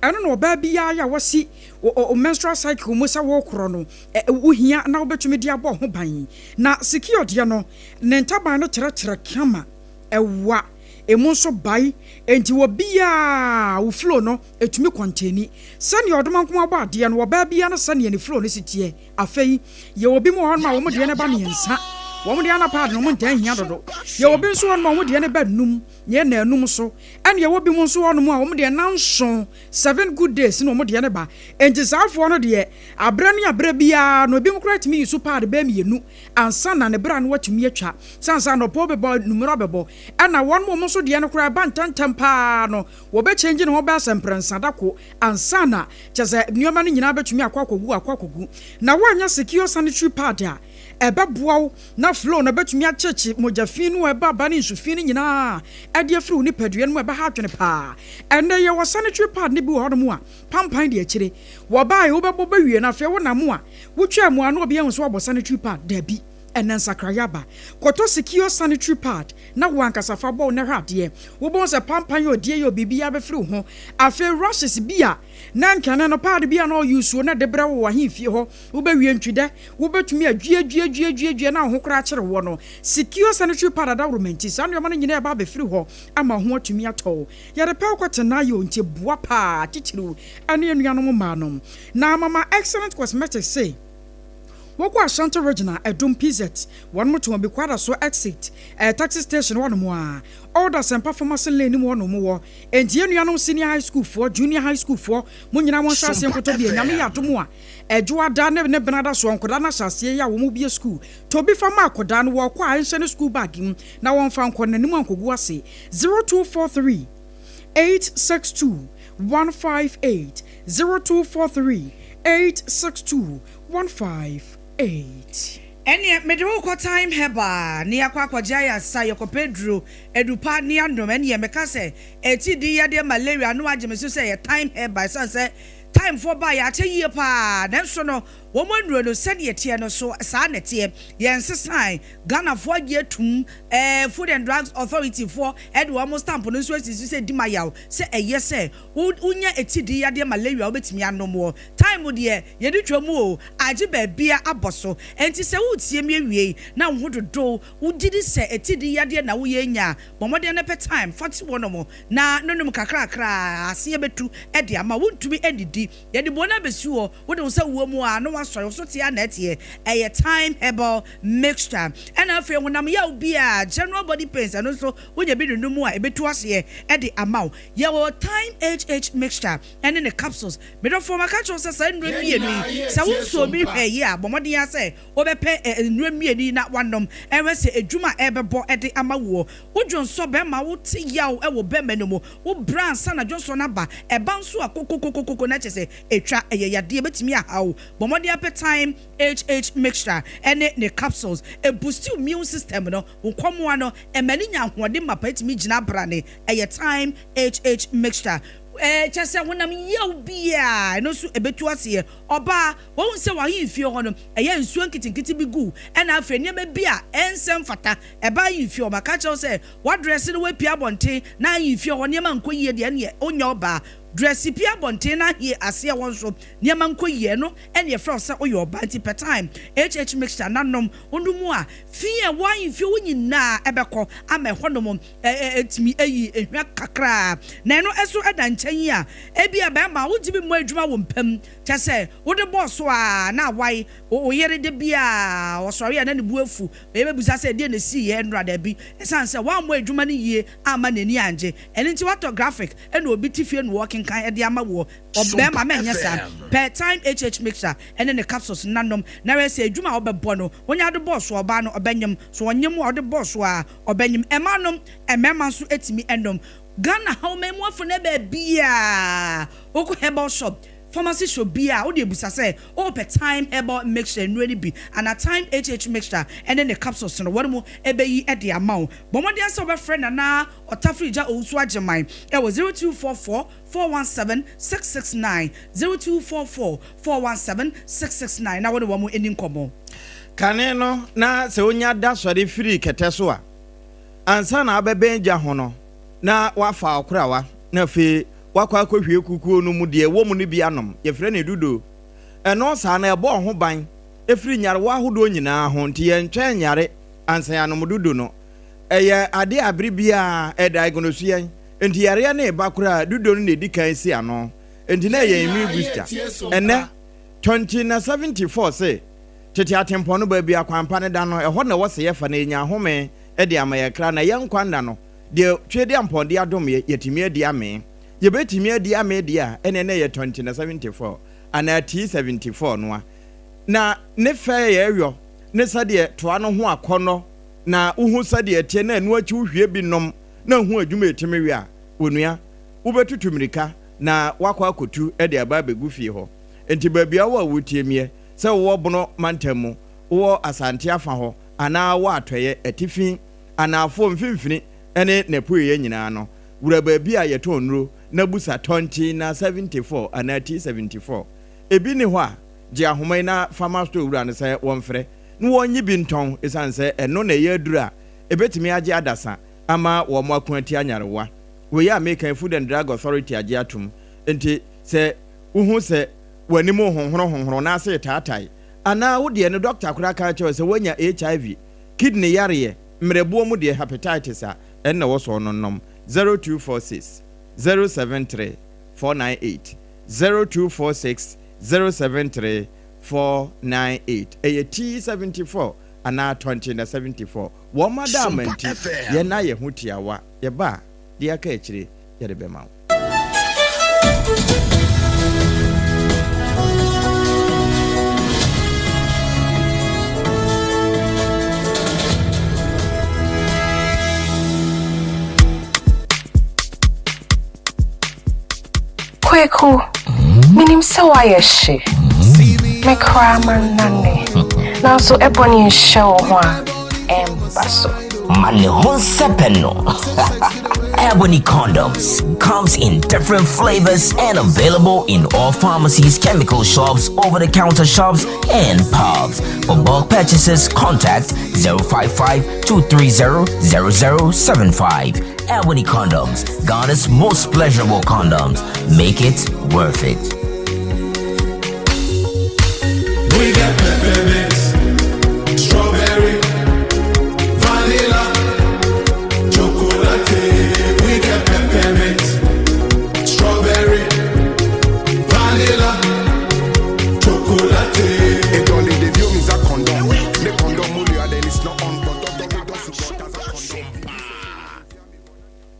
Speaker 5: ɛno na ɔbaa bia ya wɔsi o menstrual cycle mu sɛ wo korɔ no wohia na wo betumi de abɔ ho ban na secure de no ne ntaban no kyerɛkyerɛ kama ɛwa emu nso bai enti wo bia wo flow no etumi containi sani odoma nko abɔ ade no wo ba bia no sani ne flow no sitie afei ye obi mu hɔ ma wo mu de ne ba ne nsa wo mu de ana pad no mu ntan hia dodo ye obi nso hɔ ma wo mu de ne ba num ye na anum so ene ye obi mu nso hɔ no mu a wo mu de na nson 7 good days no wo mu de ne ba enti saafo no de abra ne abra bia no obi mu kra timi yusu pad ba mienu ansa na ne bra no watumi atwa sansa no po bebo numero bebo ana won mo nso de ne kra ba ntantam pa no wo be change ne ho ba semprensa dako ansa na kyese nneoma no nyina betumi akwakogu na wanya secure sanitary pad a ebe boaw na flow na betumi achechi mogafin no eba ba ne nsufin nyina ade afiri ni padua no eba ha twene pa ene ye wo sanitary pad ne bi wo hono a pampan de akire wo bae wo bebo ba wie na fe wo na mo a wo twa mu ano obi ehun so wo sanitary pad da bi enen sakrayaba koto secure sanitary pad na wo ankasa fa bo na hwade wo bo se pampan yo die yo bibia be firi ho afi rushes bia na nkane no pad bia no use na de bre wo ahemfie ho wo be wie ntwide wo betumi adue na ho kra kire wo no secure sanitary pad da romenti sa no ma no nyina ba be firi ho ama ho atumi atɔ ya de pe kwata na yo nti boa pa tichiru ane anuanom ma no na mama excellent cosmetics say woko Ashanti Regional Edum PZ one mo to be kwada so exit taxi station one mo a order SOMPA pharmacy lane mo no mo enti enuanom senior high school for junior high school for mo nyina mo nsase nkoto bi enyame ya domo a edwo ada ne benada so nkoda na sase ya wo mo bi school to bi fama akoda no wo kwa anhye ne school bag na won fa nkɔ nanim ankogu ase 0243 862 158 0243 862 158
Speaker 3: ene medewo ko time heba ne yakwakwagya ya sa yekopedro edupa ne andom ene meka se etidi ya de malaria no agye me so se time heba se time for ba ya kyeyie pa nanso no woman no said ye tia no so sanity yen sign Ghana for ye tum Food and Drugs Authority for ed almost stamp no so say di mayaw say yes say unya etidi ya de malaria obetimi anomo time de ye di twam o age ba bia aboso enti se wutie mi awie na wo dodo wugidi se etidi ya de na wo ye nya bomode na pe time 41 no na nonum kakra ase betu e de ama wontumi edidi ye de bona besu o wo de se wo mu a no wasoro so tia na tie eye time herbal mixture and afi wonam ya obi a general body pains and also wo ye bi no mu a ebetu ase e de ama ye wo time HH mixture and in the capsules me do for maka cho say nru mienu sa wo so bi hwe ye a bomode ya say wo be pe nru mienu na wanom e we se edwuma e bebo e de ama wo wodwonso be ma wo ti yaw e wo be menomo wo brand sana dwonso na ba e ba nso akokokokoko na chese etwa eyade betimi ahawo bomode appetime HH mixture and the capsules e boost immune system no wo komo ano e mani nya hode mapa etimi gina brane eye time HH mixture chese wonam yaw bia no so ebetu ase oba wo se wa yimfie ho no eye nsuo nkitinkiti bi gu na afre ne bia ensem fata eba yimfie oba ka che se wa dress no wa pia bonte na yimfie ho ne ma nkoyie de ne onya oba dress pia bonte na hie ase won so ne ma nkoyie no ene ye fra se oyo oba ti per time HH mixture nanom ondumu a fie wa yimfie wo nyina ebekọ ama honom etimi eyi ehwa kakra na no eso eda nchen a ebia ba ma wo jibi mo adwuma wo mpam chese wo de boss a na wai wo yere de bia wo sori na ne buafu e be busa se de na si ye nra da bi esan se wa mo adwuma ne yie ama nani anje eni nti wato graphic e na obi tifie no working kan e de ama wo obe ma menya sa per time HH mixture and then the capsules nanom na we se adwuma wo be bo no wonya de boss oba no obanyem so wonyem wo de boss a obanyem emanom emema so etimi enom Ghana how many more for nebe bia oko herbal shop pharmacy shop bia o de busa say o per time herbal mixture and really be and a time HH mixture and then the capsules no what mo ebe yi e de amount but mo de say we friend na otafrija AKOSUA AGYEIWAA e was 0244 417 669 0244 417 669 na what we mo ending komo
Speaker 1: kane no na se onya da sori free kete so a ansa na abebenja ho no na wafa okurawa na fe wakwa akohwie kukuo no mu de wo mu ne bi anom ye frɛ ne dudo ɛno sa na ɛbɔ ho ban efiri nyare wa hodo nyinaa ho nti ye ntwɛn nyare ansa ya no dudo no ɛyɛ ade abere bia diagnose yen nti yare na eba kura dudo no ne di kan si ano nti na ye immune booster ɛnɛ 2074 say tete atempo no ba bia kwampa ne da no ɛhɔ na wɔse ye fa na nya home ɛde amaye kra na ye nkwanda no de twede amponde adom yetimi adi ame ye betimi adi ame dia ene ne ye 2074 ana T74 noa na ne fe ye ewo ne sade toa no ho akono na uhu sade tie na anu achi uhwie bi nom na hu adwuma etimi wi a onua ubetutu mirika na wakwa akotu ede aba begu fie ho enti babia wo awutiemie se wo bono mantamu wo asante afa ho ana wo atoye atifi ana afo mfimfini ene nepuye nyina no wura baabi a yeto nro na busa 2074 ana T74 ebi ni ho a je ahomai na farmer store wura ne se wonfrɛ no wonyi bi nton esanse eno na ye adura ebetimi age adasa ama wo mo akwanti anyarewa we ya American Food and Drug Authority age atum enti se uhu se wani mo honhoro na se taatai ana wo de ne doctor akura ka che se wonya HIV kidney yare mrebuo mu de hepatitis a enna wo so no nom 0246 073 498 0246 073 498 T74 ana 2074 wo madam anti ye na ye hutiawa ye ba de aka ekire ye de bema
Speaker 11: Kweku, minim se wa ye she. Me kra man nane. Now so ebony show ho a embaso.
Speaker 12: Manihon Sepeno. Ebony Condoms comes in different flavors and available in all pharmacies, chemical shops, over-the-counter shops, and pubs. For bulk purchases, contact 055-230-0075. Ebony Condoms, Ghana's most pleasurable condoms. Make it worth it.
Speaker 13: We got peppermint, strawberry, vanilla, chocolate. We got peppermint, strawberry, vanilla, chocolate.
Speaker 14: It only the view is a condom. The condom only then it's not on, but don't support as a condom.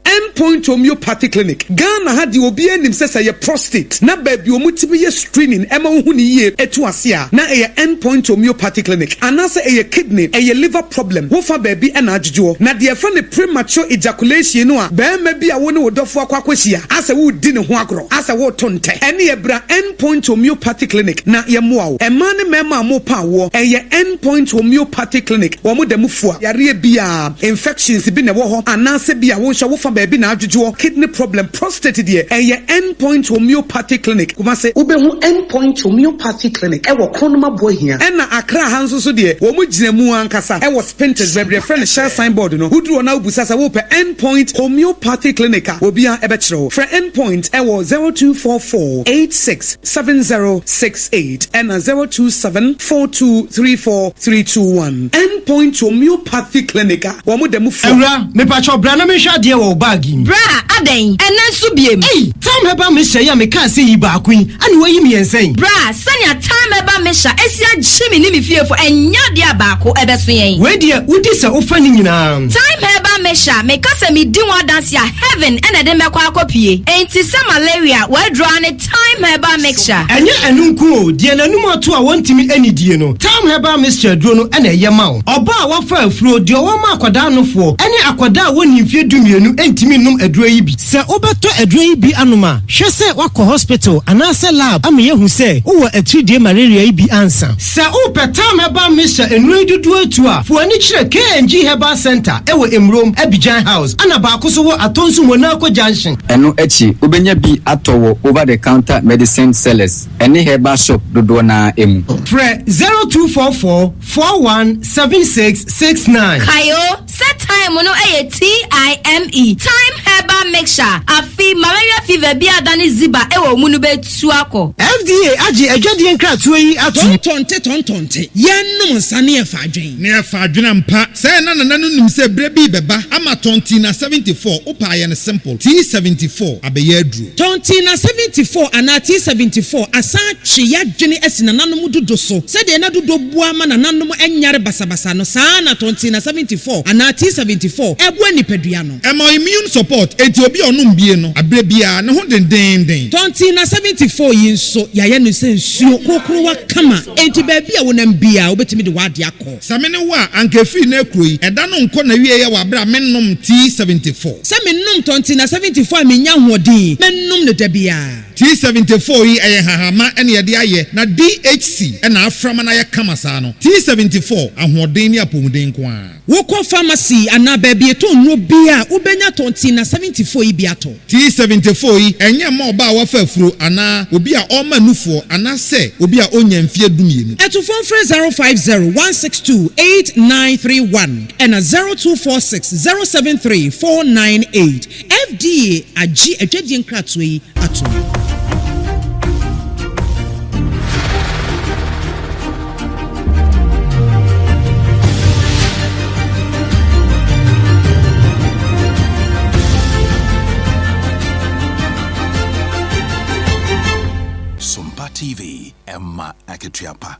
Speaker 15: Endpoint Homeopathy Clinic. Ghana had the obi enim say your prostate. Na baby omutibi ye screening ema huni ye etu asia. Na eye Endpoint Homeopathy Clinic. Anase eye kidney, eye liver problem. Wofa baby ena ajujuo. Na the friend premature ejaculation no a be maybe a woni wodofo akwakwehia. Ase wo di ne ho agro. Ase wo tonte. Ene ebra Endpoint Homeopathy Clinic. Na ye moa wo. Ema ne mema mo pa wo. Eye Endpoint Homeopathy Clinic. Wo mo demu fua. Yare bia infections bi ne wo ho. Anase bia wo hwa wofa baby na ajujuo. Kidney problem, prostate dear, and your Endpoint Homeopathy Clinic. Kumase ubehu Endpoint Homeopathy Clinic. Ewo kronoma boy here. And na Accra hanso so dear. Womu jinemu ankasa. Ewo Spinters baby friend share signboard no. Who do na ubusasa wo pe Endpoint Homeopathy Clinic. Obia ebetro. For Endpoint ewo 0244-867068 and 02742343321. Endpoint Homeopathy Clinic. Womu demu fu.
Speaker 16: Ewra me pacho bra na me hwa de wo bag.
Speaker 17: Bra aden enen so biem.
Speaker 16: Hey, time heba me hye ya me ka se yi ba kwin. Ani wayi me yensen.
Speaker 17: Bra, sanya time heba me hye esia gyimi ni me fiefo enya de abako ebeso yen.
Speaker 16: We de udi se ofa ni nyina.
Speaker 17: Time heba me hye me ka se me di one dance ya heaven ene de mekwa akopie. Enti se malaria we draw ne time heba mixture.
Speaker 16: Enye enunku o, de nanum ato a wontimi anidie no. Time heba mixture duro no ene ye ma wo. Oba a wafa afuro de wo ma akwada nofo. Ene akwada a woni mfie dumienu entimi num aduro yi bi. Se obeto aduro yi bi anoma, hwe se wakọ hospital anase lab ama yehu se wo atridie malaria yi bi ansa. Se upe time heba mixture enuro dudu atu a, fo ani kire KNG Herbal Center ewo Emrom Abidjan House. Ana ba akoso wo atonsu Monaco Junction.
Speaker 18: Eno echi ubenya bi atowo over the counter medicine sellers. Any herbal shop dodo na emu.
Speaker 16: Fre 0244-417669.
Speaker 17: Kayo, set time no TIME. Time Herbal Mixture. Afi malaria fever bi adani ziba ewo munu be tuako.
Speaker 16: FDA aji ejodi nkratu yi atu.
Speaker 15: Tonte. Yenum nsane efadwen.
Speaker 19: Ne efadwen mpa. Say na nanu nim se bre bi beba ama tonti na 74 opa ye ne simple. T74 abeye adru.
Speaker 15: Tonti na 74 ana T74 asa twe ya dwene esina nanom dodo so. Se de na dodo bua ma nanom enyare basabasa no saa na tonti na 74 ana T74 ebu anipadua no.
Speaker 19: Ema immune support enti obi onum bie no abre bia ne ho den.
Speaker 15: Tonti na 74 yi nso ya ye no se nsuo kokoro wa kama enti ba bia wonam bia obetimi de wade akọ.
Speaker 19: Samene wa anka fi na ekroyi eda no nko na wie ye wa bra mennom T74.
Speaker 15: Se mennom tonti na 74 menya hodin mennom ne da bia.
Speaker 19: T74 yi eye hahama ene ye de aye na DHC ena aframa na ye kama sa no. T74 ahoden ni apomuden ko a.
Speaker 15: Woko pharmacy ana ba bia to no bia ubenya tonti na 74 yi bia to.
Speaker 19: T74 yi enye ma oba wa fa afuro ana obi a o ma nufuo ana se obi a onya mfie dumienu.
Speaker 15: Etu phone 050-162-8931 and 0246-073-498. FDA agi ejedi nkratu yi atu.
Speaker 20: SOMPA TV Emma Akituapa.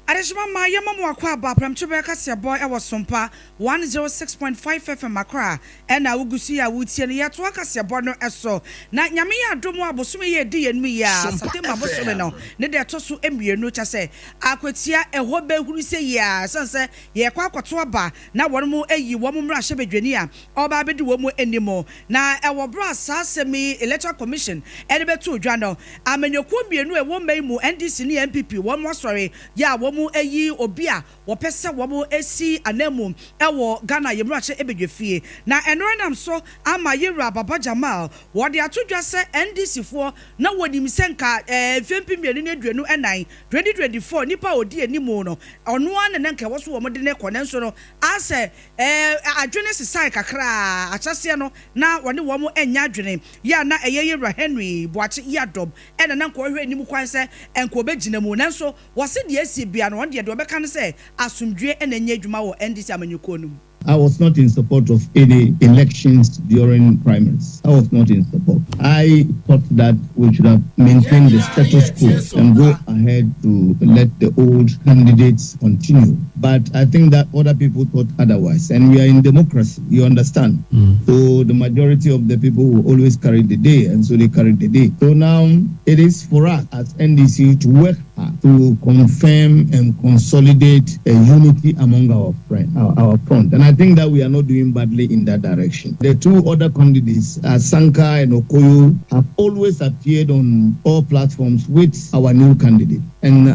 Speaker 3: Adeshima ma yema mo akwa ba pramtwe kase boy e SOMPA 106.5 FM Accra and Augusi ya wutie ne yeto akase boy no eso na nyame ya domo abosume ye di yenu ya September abosume no ne de toso emienu cha se akwatia eho be huru se ya sanse ye kwa akwato aba na won mo eyi wo mo mra hye bedwani a oba bedi wo mo enimo na ewo bra sasemi electoral commission ene betu odwa no amenyoku mienu e wo mai mu NDC ne MPP wo mo sori ya wo wɔn ayi obi a wɔpɛ sɛ wɔn asi anamum ɛwɔ Ghana yɛmurakyɛ ebedwe fie na ɛno nam so ama yɛwura Baba Jamal wɔde ato dwa sɛ NDC foɔ na wɔnim sɛ nka fempi mmienu ne aduonu ɛnan 2024 nipa odi animu no ɔno ana ne nka wɔso wɔn de ne kɔ nanso no asɛ adwene sesai kakra akyɛseɛ no na wɔne wɔn anya adwene ya na ɛyɛ yɛwura Henry Boakye Yadom ɛna na nkɔ hwɛ anim kwan sɛ nkɔ bɛgyina mu nanso wɔse deɛ asi bia no wɔn deɛ wɔbɛka no sɛ asomdwe ɛna nyɛ adwuma wɔ NDC amanyɔkuo no mu.
Speaker 21: I was not in support of any elections during primaries. I was not in support. I thought that we should have maintained the status quo and go ahead to let the old candidates continue. But I think that other people thought otherwise. And we are in democracy, you understand? So the majority of the people will always carry the day, and so they carried the day. So now it is for us as NDC to work hard to confirm and consolidate a unity among our friends, our front. And I think that we are not doing badly in that direction. The two other candidates, Sanka and Okoyo, have always appeared on all platforms with our new candidate. And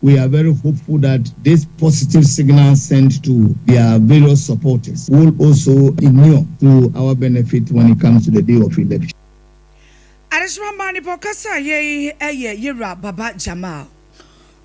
Speaker 21: we are very hopeful that this positive signal sent to their various supporters will also inure to our benefit when it comes to the day of election.
Speaker 3: Arishmani Pokasa ye yira Baba Jamal.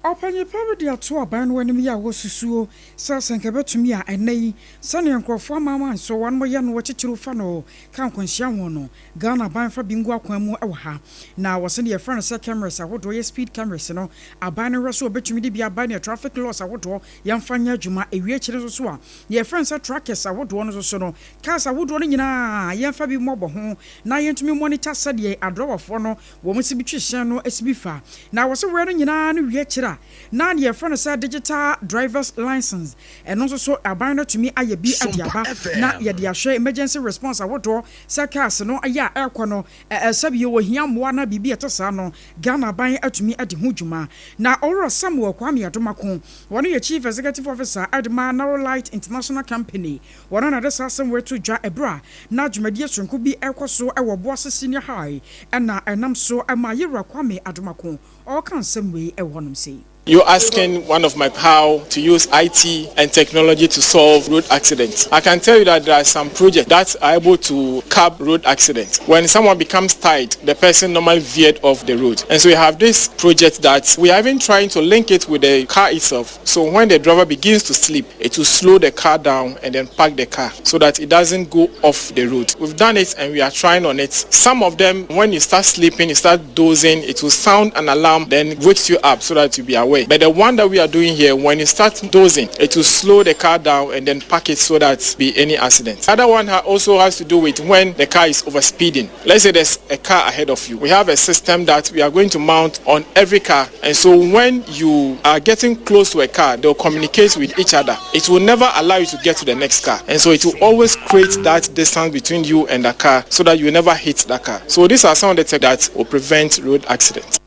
Speaker 5: Openye pabidi ato aban wani mi ya wosusuo sasa nkebetumi a enei sane nkrofo mama so wan mo ye no wachichiru fa no kan kwanhia ho no Ghana ban fa bingu akwan mu ewo ha na wose ne front set cameras awodo ye speed cameras no aban no reso obetumi di bia ban ne traffic laws awodo yemfanya adwuma ewie kire so a ye front set trackers awodo no so no cars awodo no nyina yemfa bi mobo ho na yentumi monitor sade adrowofo no wo mo sibi twehye no asibi fa na wose we no nyina no wie kire na ye front say digital driver's license and also so abano to me aye bi adiaba na ye de ahwe emergency response awodo sakas no aya ekọ no sabi wo hia moa na bibi etosa no Ghana ban atumi ade ho dwuma na oro Samuel Kwame Adomako wono ye chief executive officer Adma Narrow Light International Company wono na de sasem we to dwa ebra na dwumadi sonko bi ekoso ewo boss senior high na enam so ama yewra Kwame Adomako all kan sem we ewonom sei.
Speaker 22: You're asking one of my how to use IT and technology to solve road accidents. I can tell you that there are some projects that are able to curb road accidents. When someone becomes tired, the person normally veered off the road. And so we have this project that we are even trying to link it with the car itself. So when the driver begins to sleep, it will slow the car down and then park the car so that it doesn't go off the road. We've done it and we are trying on it. Some of them, when you start sleeping, you start dozing, it will sound an alarm, then wakes you up so that you be aware. But the one that we are doing here, when you start dozing, it will slow the car down and then park it so that be any accident. The other one also has to do with when the car is over speeding. Let's say there's a car ahead of you. We have a system that we are going to mount on every car. And so when you are getting close to a car, they'll communicate with each other. It will never allow you to get to the next car. And so it will always create that distance between you and the car so that you never hit the car. So these are some of the things that will prevent road accidents.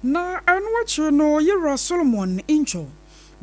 Speaker 5: Na anwacho no yera Solomon Incho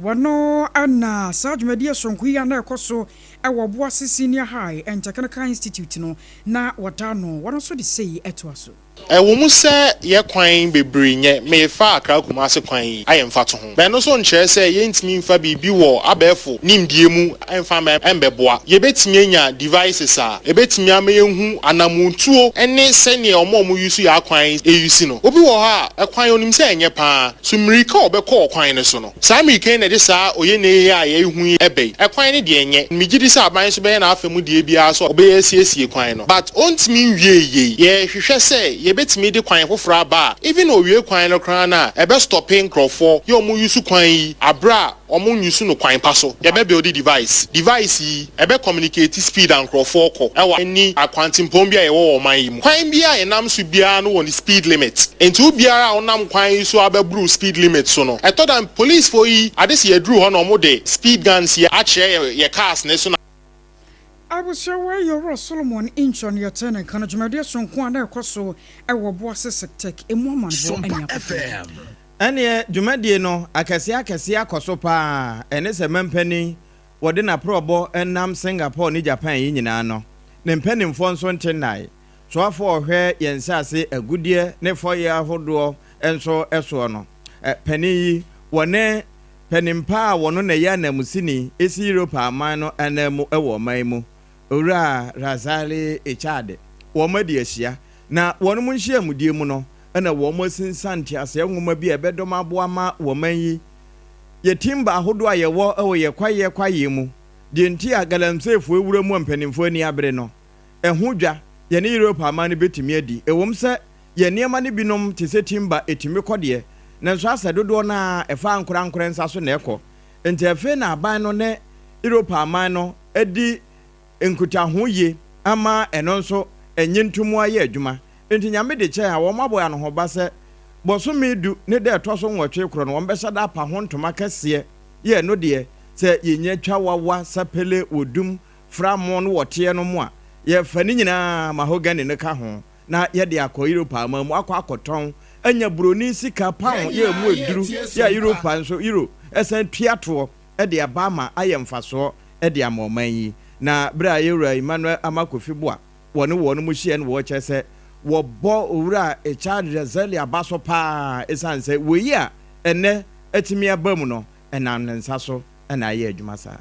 Speaker 5: wano ana sajmedia sonkuya na ekoso ewo Boase Senior High and Technical Institute no na watano wano so de sei etoaso
Speaker 23: wo mu se ye kwan bebre nye me fa akra kuma se kwan ayem fa to ho be no so nkyere se ye ntimi mfa bibi wo abefo nimdie mu emfa embeboa ye betimi anya devices a e betimi amayehu anamuntuo ene se ne omo yusu ya kwan eyusi no obi wo ha ekwan onim se enye pa so mrika obekọ kwan ne so no sa mrika ne de sa oye ne ya ye hu ebe ekwan ne de enye migidi sa aban so be na afemu de bia so obe yesiesie kwan no but ontimi wie ye hwehwe se ye betimi de kwan foforo ba even owie kwan no kran na ebe stopping crofo ye omu yusu kwan yi abra omu yusu no kwan paso ye be build device yi ebe communicate speed and crofo ko ewa ni akwantimpom bia ye wo man yi mu kwan bia ye nam so bia no won speed limit enti biara onam kwan yi so ababru speed limit so no eto dan police for yi adese ye dru ho no mo de speed guns ye a kire ye cars ne so
Speaker 5: I was sure where you're Solomon Inch on your turn and kind of Jumadia Sonkwana Koso, I will boss a tech in one month.
Speaker 1: FM. And yeah, Jumadia no, Akasia Kosopa, and it's a mempenny, what in a probo and Nam Singapore, ni Japan, Yinano. Then penning for 29. So for her, Yensasi, a good year, ne 4 year old door, and so as one. Penny, wɔne penimpa wɔno na yɛ namusini esi Europe aman no anamu ɛwɔ man mu owura Razali Echade wɔn di ahyia na wɔn mu nhyia mu die mu no ɛna wɔn sinsanti ase nwoma bi ɛbɛdɔm aboa ma wɔn yi yɛtimba ahodo a yɛwɔ ɛwɔ yɛkwaye mu die nti a galamsefo ewura mu mpanimfo ani abere no ɛho dwa yɛne Europe aman no betumi adi ɛwɔm sɛ yɛ nneɛma no binom te sɛ timba etimi kɔdeɛ nanso asa dodoɔ na ɛfa ankora nsa so na ɛkɔ nti ɛfe na aban no ne Europe aman no adi nkutaho yie ama ɛno nso enye ntumu ayɛ adwuma enti nyame de kyɛ a wɔn aboya no ho ba sɛ bɔsome du ne de ɛtɔ so nwɔtwe koro no wɔn bɛhyɛ da pa ho ntoma kɛseɛ yɛ no deɛ sɛ yɛnya twa wawa sapele odum framo no wɔteɛ no mu a yɛfa ne nyinaa mahogany ne ka ho na yɛde akɔ Europe ama mu akɔtɔn anya broni sika pound yɛ mu eduru yɛ Europe nso euro ɛsɛn tuatoɔ ɛde aba ma ayɛ mfasoɔ ɛde ama ɔman yi na bra yɛwura Emmanuel Amakofi Boa wɔne mu hyia no wɔkyɛ sɛ wɔbɔ owura Echade Razali abaso pa esan sɛ woyi a ɛnɛ etimi aba mu no ɛnam ne nsa so ɛna ayɛ adwuma saa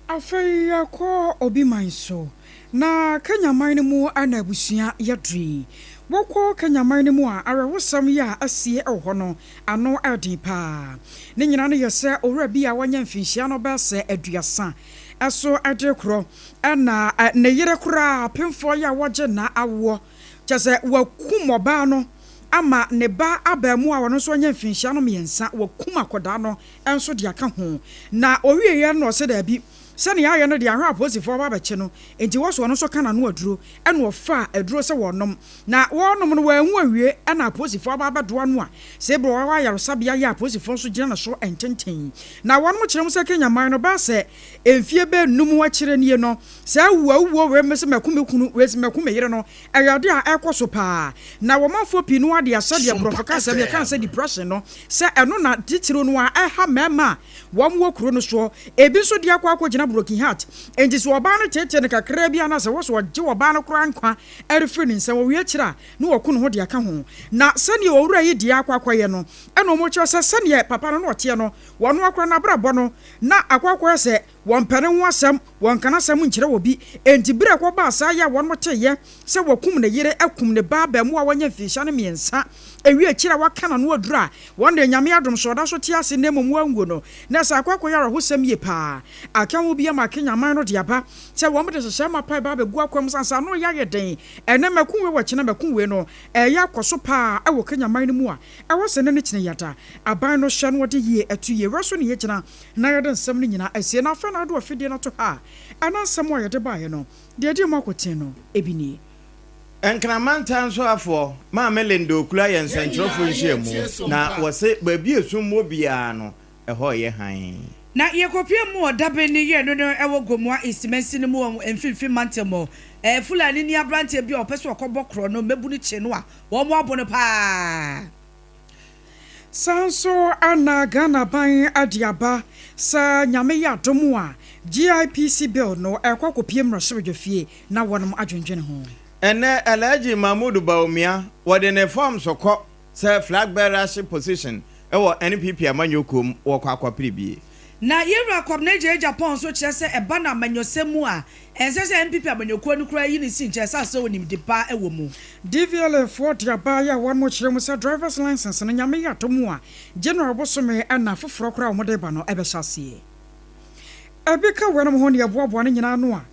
Speaker 5: afei akɔ obi man so na Kenya man no mu ana abusua yɛdri wokɔ Kenya man no mu a arewosam yɛ a asie ɛwɔ hɔ no ano ɛden pa ne nyina no yɛ sɛ owura bi a wɔnyɛ mfinhyia no bɛsɛ aduasa ɛso ade korɔ ɛna ne yere kora pemfo yɛ a wɔgye na awo kyɛ sɛ wakum ɔbaa no ama ne ba abamu a wɔno nso nyɛ mfinhyia no mmiɛnsa wakum akɔdaa no ɛnso de aka ho na owieyɛ no ɔsɛ daabi sani ayɛ no de ahwa aposifo ba bɛkye no enti wɔso no so kana no aduro ɛna ɔfa aduro sɛ wɔnom na wɔnom no wɔanwu awie ɛna aposifo ba bɛdoa no a sɛ bro wa yaresabea yɛ aposifo so gyina no so ɛntenten na wɔnom kyerɛm sɛ Kenya man no ba sɛ emfie be num wakyerɛ nie no sɛ awuwo we mese makumekunu we se makumeyere no ɛyade a ɛkɔ so paa na wɔmanfo pi no ade asɛde brofaka sɛ be kan sɛ depression no sɛ ɛno na titiro no a ɛha mɛma wɔm wɔ kuro no so ebi so de akɔ gyina broken heart enti so oba no tete ne kakra bia na sɛ wo so gye oba no kora nkwa ɛrefi ne nsɛm wo kyira na wɔko no ho de aka ho na sɛne owura yi de akwakoye no ɛna ɔmo kyerɛ sɛ sɛne papa no no ɔte no wɔno akora na brabɔ no na akwakoye sɛ wɔn pɛne ho asɛm wɔn kana asɛm nkyerɛ wɔ bi enti bere kɔ ba saa ya wɔn mo kyeyɛ sɛ wɔkum ne yere akum ne ba ba mu a wɔnyɛ mfinhyia ne miɛnsa ewi akyira waka na no adura wɔn de nyame adom so da so te ase ne mom wanguo no na sɛ akwakoye ara ho sɛm ye paa aka ho bia ma Kenya man no de aba sɛ wɔn de hyehyɛ ma pai ba begu akwam sansa no ya yɛ den ɛnɛ makunwe wɔ kyena makunwe no ɛyɛ akɔso paa ɛwɔ Kenya man no mu a ɛwɔ sɛ ne kyena yata aban no hwɛ no de yie atu yie wɛso ne yɛ kyena na yɛ de nsɛm ne nyina ɛsie na fa na do afidie na to ha ana nsɛm a yɛ de bae no de di mu akoten no ebini
Speaker 1: Enkramantan so afọ ma melendo kula yɛ nsɛnkyerɛfo nhyia mu na wɔse baabi esum mo bia no ɛhɔ yɛ han
Speaker 3: na yekopie mu odabe ni ye no ewo gomwa istimensi ni mu emfimfi mantemo fulani ni abrante bi opese okobɔ kro no mebu ni che no a wo mo abo no pa
Speaker 5: sanso ana Ghana ban adiaba sa nyame ya domu a GIPC bill no ekokopie mrɔhyeredwafie na wɔnom adwendwene ho
Speaker 1: ene Alhaji Mahmoud Baumia wɔde ne form sokɔ sɛ flag bearership position ɛwɔ NPP amanyokom wɔkɔ akɔpiribie
Speaker 3: na yewra kɔbneje Japan so kyerɛ sɛ ɛba na manyosemu a ɛnsɛ sɛ NPP amanyoko no kura yi ne sin kyerɛ sɛ asɛ onim de pa ɛwɔ mu
Speaker 5: DVL for diaba ya wɔn mo kyerɛ mu sɛ driver's license no nyame ya to mu a general bosome ɛna foforɔ kora wɔn de ba no ɛbɛhyɛ aseɛ ɛbɛka wɔn mo ho ne ɛboaboa ne nyinaa no a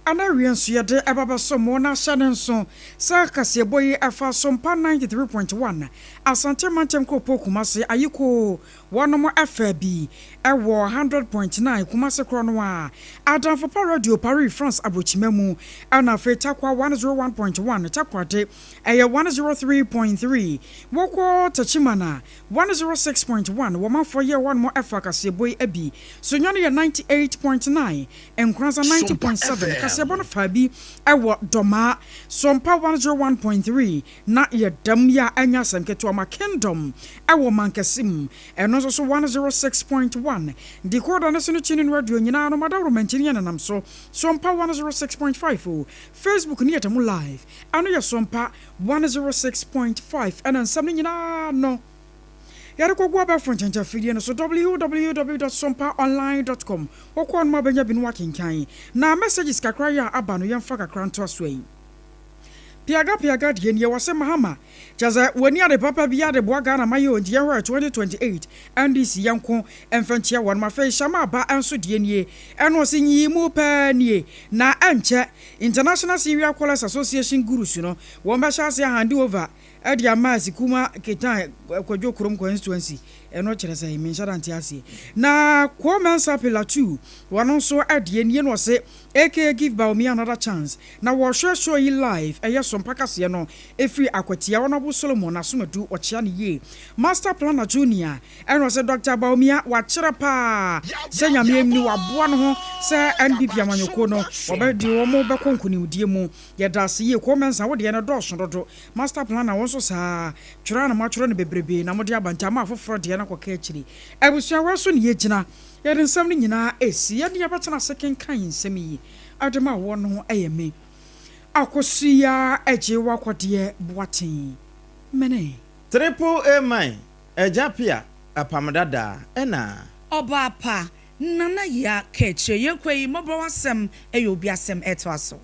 Speaker 5: ana wiensu yɛde ɛbaba so mo na hyɛ nso sɛ kasebo yi ɛfa SOMPA 93.1 asante mantem kopo kumase ayiko wɔnom ɛfa bi ɛwɔ 100.9 kumase kro no a adamfo pa radio Paris France abochima mu ana fe takwa 101.1 takwade ɛyɛ 103.3 wɔkɔ tachimana 106.1 wɔmanfo yɛ wɔnom ɛfa kasebo yi abi so nyane yɛ 98.9 enkranza 90.7 Sebon Fabi ewo doma SOMPA 101.3 na ye dam ya anya semketo ma kingdom ewo mankesim eno so 106.1 decoder na so no chini radio nyina no madawro manchini ya nam so SOMPA 106.5 Facebook ni yetamu live ano ye SOMPA 106.5 ena nsam nyina no Yare ko gwa ba fonchanja fidie no so www.sompaonline.com. Okon ma benya binu wakinkan. Na messages kakra ya aba no yemfa kakra nto aso yi. Piaga die ne wase mahama. Jaza woni ade papa bia de boa Ghana maye onje 2028 NDC yanko emfantia won ma fe shama ba enso die nie. Eno se nyi mu pa nie na anche International Serial Callers Association gurus no won ba sha se hand over edi amasi kuma ketan kwadwo krom constituency eno kire say menshadante ase na Kwamensa Pillar 2 wono so adie nie no se AK give Baumi another chance na wo show yi live eye SOMPA kase no efri akwatia wono Solomon asomadu ochia ne ye Master Planner Junior eno se Dr. Baumi wa kire pa se nyame ni waboa no ho se NPP amanyoko no obedi wo mo be konkunimdie mu ye dase ye Kwamensa wo de no do sododo Master Planner so sa twira na matwiro ne bebrebe na mode abanta ma afoforo de na kwaka akiri abusua waso ne yegina ye de nsam ne nyina esi ye de yabetena second kan nsam yi adema wo no ayeme AKOSUA AGYEIWAA kwode boaten mene
Speaker 1: triple A man ejapia APAM DADAA ena
Speaker 3: obaapa nana ya keche yekwei mobro wasem eyo biasem eto aso